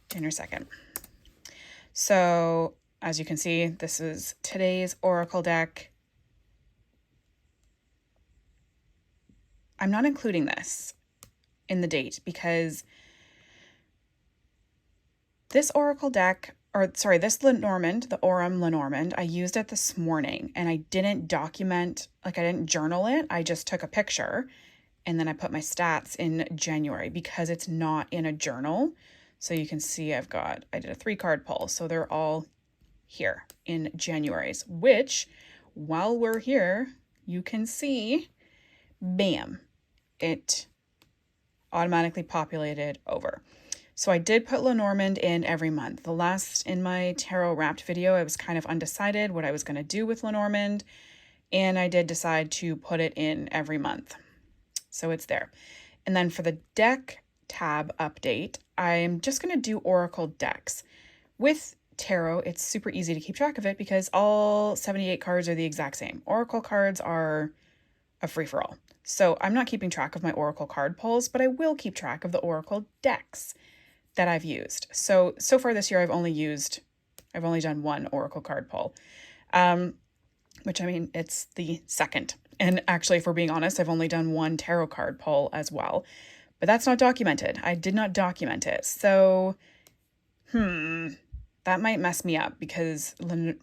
January 2nd. So as you can see, this is today's Oracle deck. I'm not including this in the date because this Oracle deck, this Lenormand, the Aurum Lenormand, I used it this morning and I didn't document, I didn't journal it. I just took a picture and then I put my stats in January because it's not in a journal. So you can see I did a 3-card pull. So they're all here in January's, which while we're here, you can see, bam, it automatically populated over. So I did put Lenormand in every month. In my tarot wrapped video, I was kind of undecided what I was going to do with Lenormand, and I did decide to put it in every month. So it's there. And then for the deck tab update, I'm just going to do Oracle decks. With tarot, it's super easy to keep track of it because all 78 cards are the exact same. Oracle cards are a free-for-all. So I'm not keeping track of my Oracle card pulls, but I will keep track of the Oracle decks that I've used. So far this year, I've only done one Oracle card pull, which it's the second. And actually, if we're being honest, I've only done one tarot card pull as well, but that's not documented. I did not document it. So, that might mess me up because,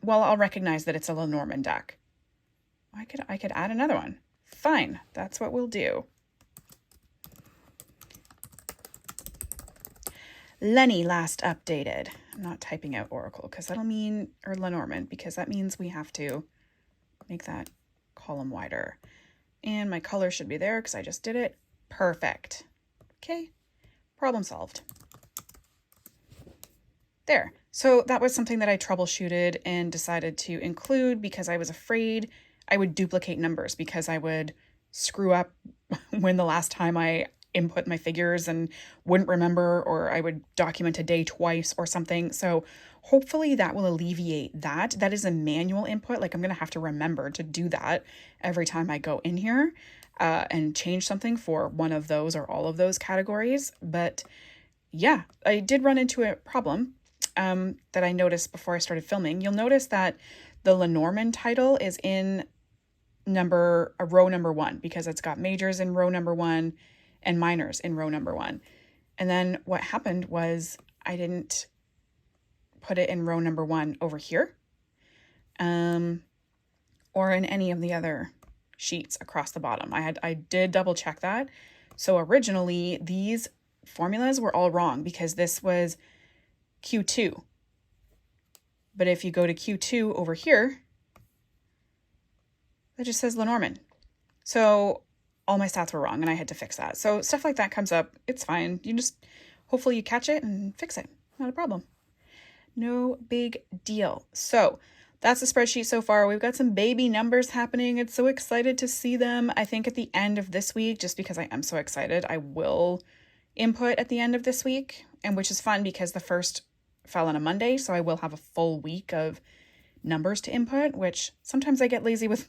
I'll recognize that it's a Lenormand deck. I could add another one. Fine, that's what we'll do. Lenny last updated. I'm not typing out Oracle or Lenormand because that means we have to make that column wider. And my color should be there because I just did it. Perfect. Okay, problem solved. There. So that was something that I troubleshooted and decided to include because I was afraid I would duplicate numbers because I would screw up when the last time I input my figures and wouldn't remember, or I would document a day twice or something. So hopefully that will alleviate that. That is a manual input. I'm going to have to remember to do that every time I go in here and change something for one of those or all of those categories. But yeah, I did run into a problem that I noticed before I started filming. You'll notice that the Lenormand title is in row number 1 because it's got majors in row number 1 and minors in row number 1. And then what happened was I didn't put it in row number 1 over here, or in any of the other sheets across the bottom. I did double check that. So originally these formulas were all wrong because this was Q2. But if you go to Q2 over here, that just says Lenormand. So all my stats were wrong and I had to fix that. So stuff like that comes up. It's fine. Hopefully you catch it and fix it. Not a problem. No big deal. So that's the spreadsheet so far. We've got some baby numbers happening. It's so excited to see them. I think at the end of this week, just because I am so excited, I will input at the end of this week, and which is fun because the first fell on a Monday. So I will have a full week of numbers to input, which sometimes I get lazy with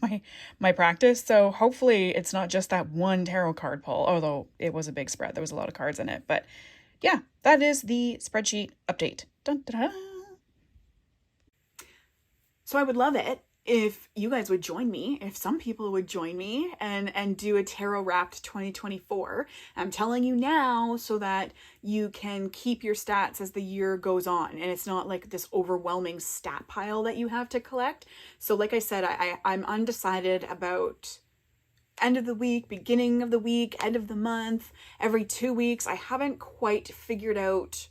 my practice. So hopefully it's not just that one tarot card pull, although it was a big spread. There was a lot of cards in it. But yeah, that is the spreadsheet update. Dun, dun, dun. So I would love it if you guys would join me, if some people would join me and do a tarot wrapped 2024. I'm telling you now so that you can keep your stats as the year goes on and it's not like this overwhelming stat pile that you have to collect. So like I said, I'm undecided about end of the week, beginning of the week, end of the month, every 2 weeks. I haven't quite figured out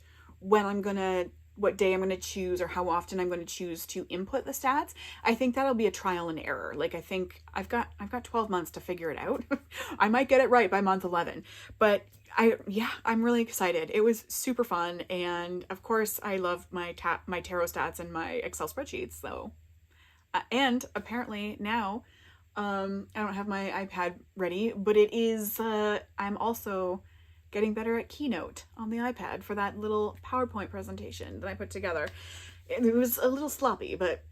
what day I'm going to choose or how often I'm going to choose to input the stats. I think that'll be a trial and error. I think I've got 12 months to figure it out. I might get it right by month 11, but I'm really excited. It was super fun. And of course I love my tarot stats and my Excel spreadsheets. So, and apparently now, I don't have my iPad ready, but it is, I'm also getting better at Keynote on the iPad for that little PowerPoint presentation that I put together. It was a little sloppy, but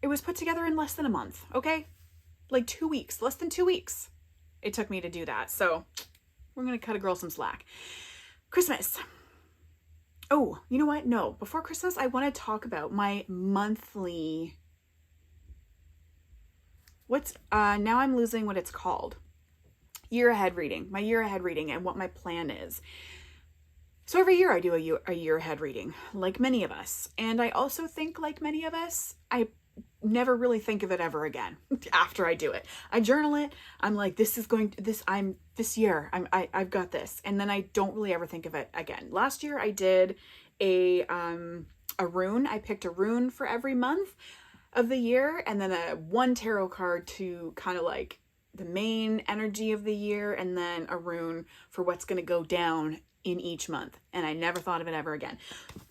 it was put together in less than a month, okay? Like 2 weeks, less than 2 weeks it took me to do that. So we're going to cut a girl some slack. Christmas. Oh, you know what? No, before Christmas, I want to talk about my monthly, now I'm losing what it's called. Year ahead reading, my year ahead reading and what my plan is. So every year I do a year ahead reading, like many of us. And I also think, like many of us, I never really think of it ever again after I do it. I journal it. I'm like, this year, I've got this. And then I don't really ever think of it again. Last year I did a rune. I picked a rune for every month of the year, and then one tarot card to kind of like the main energy of the year, and then a rune for what's going to go down in each month. And I never thought of it ever again.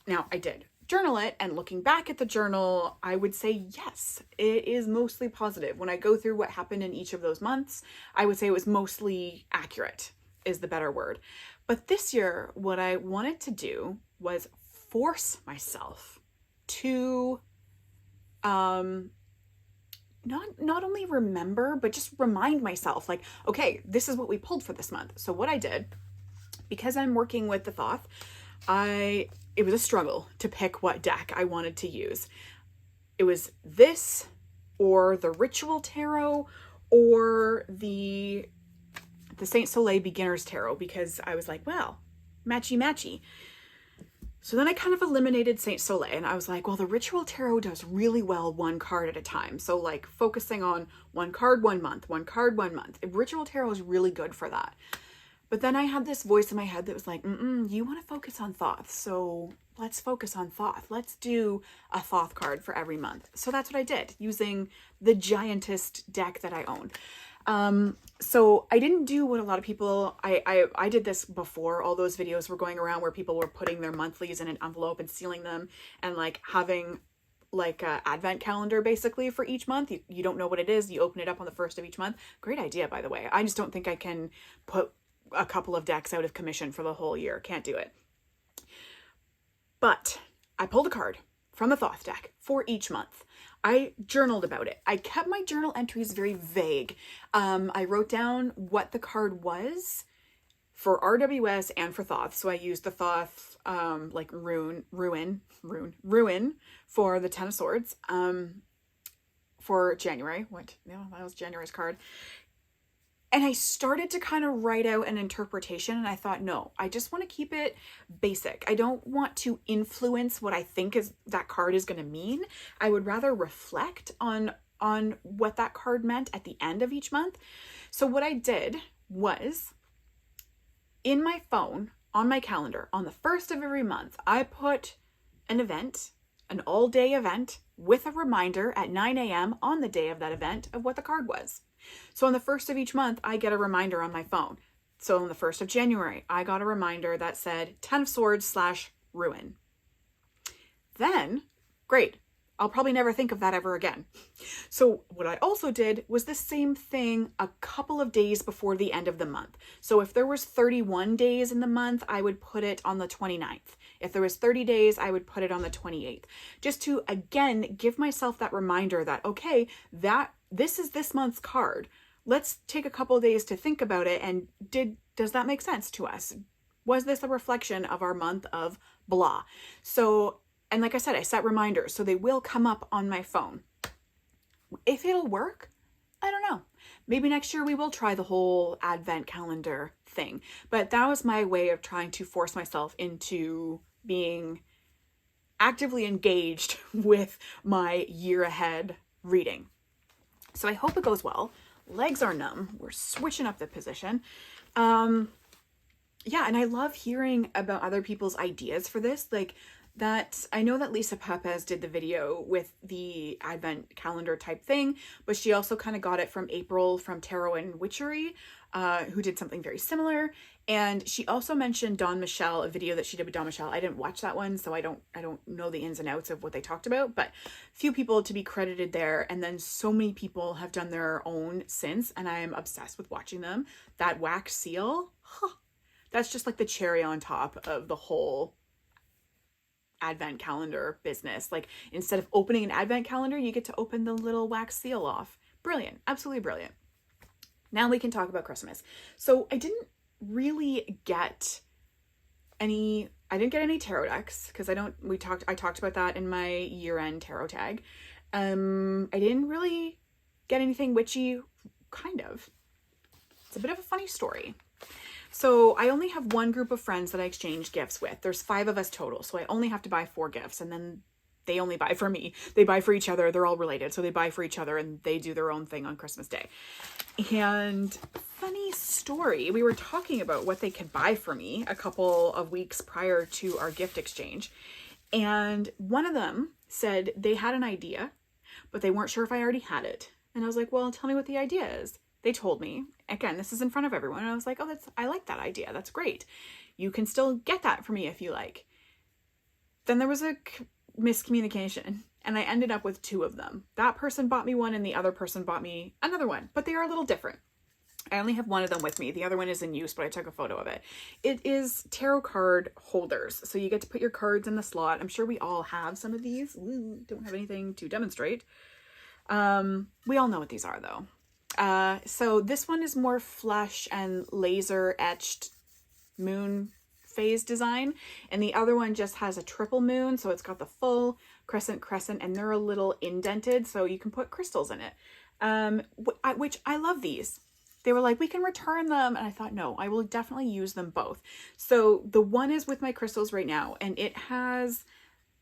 Now I did journal it, and looking back at the journal, I would say yes, it is mostly positive. When I go through what happened in each of those months, I would say it was mostly accurate is the better word. But this year, what I wanted to do was force myself to not only remember, but just remind myself, like, okay, this is what we pulled for this month. So what I did, because I'm working with the Thoth, it was a struggle to pick what deck I wanted to use. It was this, or the Ritual Tarot, or the Saint Soleil Beginner's Tarot, because I was like, well, matchy. So then I kind of eliminated Saint Soleil, and I was like, well, the Ritual Tarot does really well one card at a time. So like focusing on one card one month. Ritual Tarot is really good for that. But then I had this voice in my head that was like, you want to focus on Thoth, so let's focus on Thoth. Let's do a Thoth card for every month. So that's what I did, using the giantest deck that I own. So I didn't do what a lot of people, I did this before all those videos were going around where people were putting their monthlies in an envelope and sealing them, and like having like a advent calendar basically for each month. You don't know what it is. You open it up on the first of each month. Great idea, by the way. I just don't think I can put a couple of decks out of commission for the whole year. Can't do it. But I pulled a card from the Thoth deck for each month. I journaled about it. I kept my journal entries very vague. I wrote down what the card was for RWS and for Thoth. So I used the Thoth like ruin for the Ten of Swords for January. That was January's card. And I started to kind of write out an interpretation, and I thought, no, I just want to keep it basic. I don't want to influence what I think is that card is going to mean. I would rather reflect on what that card meant at the end of each month. So what I did was, in my phone, on my calendar, on the first of every month, I put an event, an all-day event, with a reminder at 9 a.m. on the day of that event of what the card was. So on the first of each month, I get a reminder on my phone. So on the 1st of January, I got a reminder that said 10 of Swords / ruin. Then, great, I'll probably never think of that ever again. So what I also did was the same thing a couple of days before the end of the month. So if there was 31 days in the month, I would put it on the 29th. If there was 30 days, I would put it on the 28th. Just to, again, give myself that reminder that, okay, this is this month's card. Let's take a couple of days to think about it. And does that make sense to us? Was this a reflection of our month of blah? So, and like I said, I set reminders, so they will come up on my phone. If it'll work, I don't know. Maybe next year we will try the whole advent calendar thing. But that was my way of trying to force myself into being actively engaged with my year ahead reading. So I hope it goes well. Legs are numb. We're switching up the position. Yeah, and I love hearing about other people's ideas for this. Like that, I know that Lisa Pepez did the video with the advent calendar type thing, but she also kind of got it from April from Tarot and Witchery, who did something very similar. And she also mentioned Dawn Michelle, a video that she did with Dawn Michelle. I didn't watch that one, so I don't know the ins and outs of what they talked about, but few people to be credited there. And then so many people have done their own since, and I am obsessed with watching them. That wax seal, that's just like the cherry on top of the whole advent calendar business. Like instead of opening an advent calendar, you get to open the little wax seal off. Brilliant. Absolutely brilliant. Now we can talk about Christmas. So I didn't really get any tarot decks because I talked about that in my year-end tarot tag. I didn't really get anything witchy, kind of. It's a bit of a funny story. So I only have one group of friends that I exchange gifts with. There's 5 of us total, so I only have to buy 4 gifts, and then they only buy for me. They buy for each other. They're all related, so they buy for each other, and they do their own thing on Christmas Day. And funny story, we were talking about what they could buy for me a couple of weeks prior to our gift exchange, and one of them said they had an idea, but they weren't sure if I already had it. And I was like, well, tell me what the idea is. They told me, again, this is in front of everyone. And I was like, oh, I like that idea. That's great. You can still get that for me if you like. Then there was a miscommunication and I ended up with 2 of them. That person bought me one and the other person bought me another one, but they are a little different. I only have one of them with me. The other one is in use, but I took a photo of it. It is tarot card holders. So you get to put your cards in the slot. I'm sure we all have some of these. Ooh, don't have anything to demonstrate. We all know what these are though. So this one is more flush and laser etched moon phase design. And the other one just has a triple moon. So it's got the full crescent, and they're a little indented. So you can put crystals in it. Which I love these. They were like, we can return them. And I thought, no, I will definitely use them both. So the one is with my crystals right now, and it has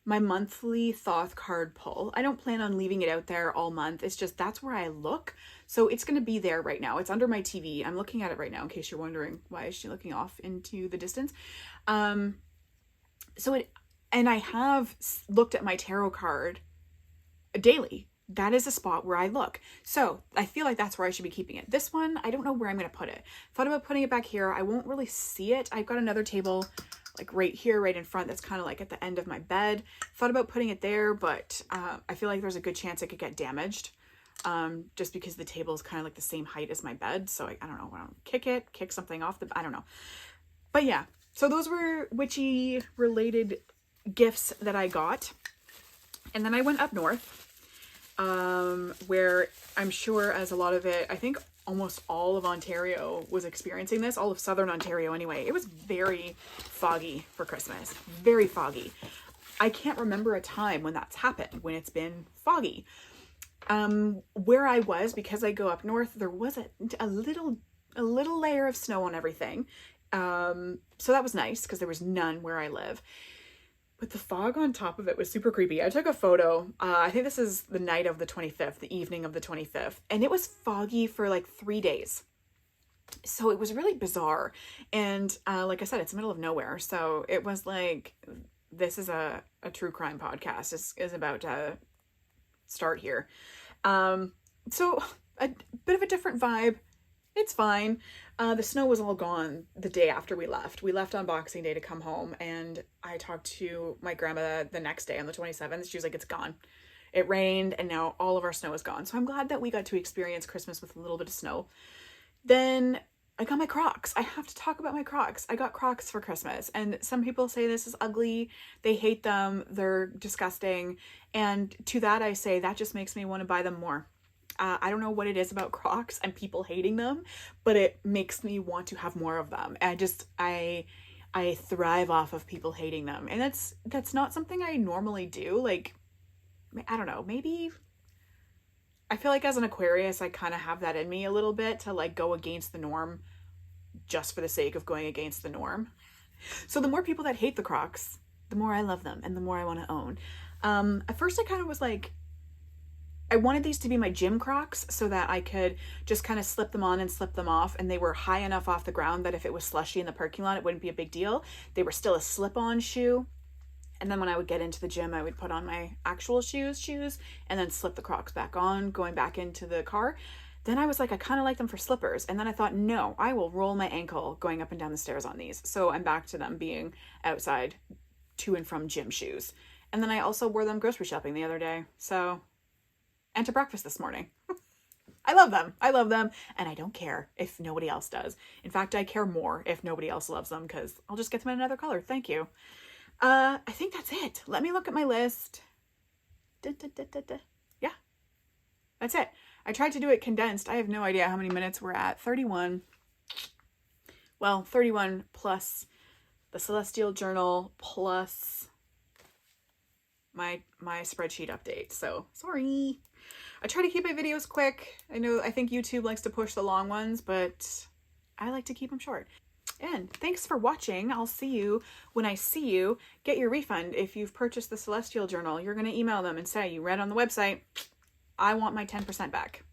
my monthly Thoth card pull. I don't plan on leaving it out there all month. It's just, that's where I look. So it's going to be there right now. It's under my TV. I'm looking at it right now in case you're wondering, why is she looking off into the distance? And I have looked at my tarot card daily. That is a spot where I look. So I feel like that's where I should be keeping it. This one, I don't know where I'm going to put it. Thought about putting it back here. I won't really see it. I've got another table like right here, right in front, that's kind of like at the end of my bed. Thought about putting it there, but I feel like there's a good chance it could get damaged just because the table is kind of like the same height as my bed. So I don't know, I don't kick something off I don't know. But yeah, so those were witchy related gifts that I got. And then I went up north where I'm sure as a lot of it, I think almost all of Ontario was experiencing this, all of Southern Ontario anyway. It was very foggy for Christmas, very foggy. I can't remember a time when that's happened, when it's been foggy. Where I was, because I go up north, there was a little layer of snow on everything. So that was nice because there was none where I live. But the fog on top of it was super creepy. I took a photo. I think this is the night of the 25th, the evening of the 25th. And it was foggy for like 3 days. So it was really bizarre. And like I said, it's the middle of nowhere. So it was like, this is a true crime podcast is about to start here. So a bit of a different vibe. It's fine. The snow was all gone the day after we left. We left on Boxing Day to come home, and I talked to my grandma the next day on the 27th. She was like, it's gone. It rained, and now all of our snow is gone. So I'm glad that we got to experience Christmas with a little bit of snow. Then I got my Crocs. I have to talk about my Crocs. I got Crocs for Christmas, and some people say this is ugly. They hate them. They're disgusting. And to that I say, that just makes me want to buy them more. I don't know what it is about Crocs and people hating them, but it makes me want to have more of them. I thrive off of people hating them. And that's not something I normally do. Like, I don't know, maybe I feel like as an Aquarius, I kind of have that in me a little bit to like go against the norm just for the sake of going against the norm. So the more people that hate the Crocs, the more I love them and the more I want to own. At first I kind of was like, I wanted these to be my gym Crocs so that I could just kind of slip them on and slip them off, and they were high enough off the ground that if it was slushy in the parking lot, it wouldn't be a big deal. They were still a slip-on shoe, and then when I would get into the gym, I would put on my actual shoes, and then slip the Crocs back on, going back into the car. Then I was like, I kind of like them for slippers, and then I thought, no, I will roll my ankle going up and down the stairs on these. So I'm back to them being outside to and from gym shoes. And then I also wore them grocery shopping the other day, and to breakfast this morning. I love them. And I don't care if nobody else does. In fact, I care more if nobody else loves them because I'll just get them in another color. Thank you. I think that's it. Let me look at my list. Yeah, that's it. I tried to do it condensed. I have no idea how many minutes we're at. 31. Well, 31 plus the Celestial Journal plus my spreadsheet update. So sorry. I try to keep my videos quick. I think YouTube likes to push the long ones, but I like to keep them short. And thanks for watching. I'll see you when I see you. Get your refund if you've purchased the Celestial Journal. You're going to email them and say, you read on the website, I want my 10% back.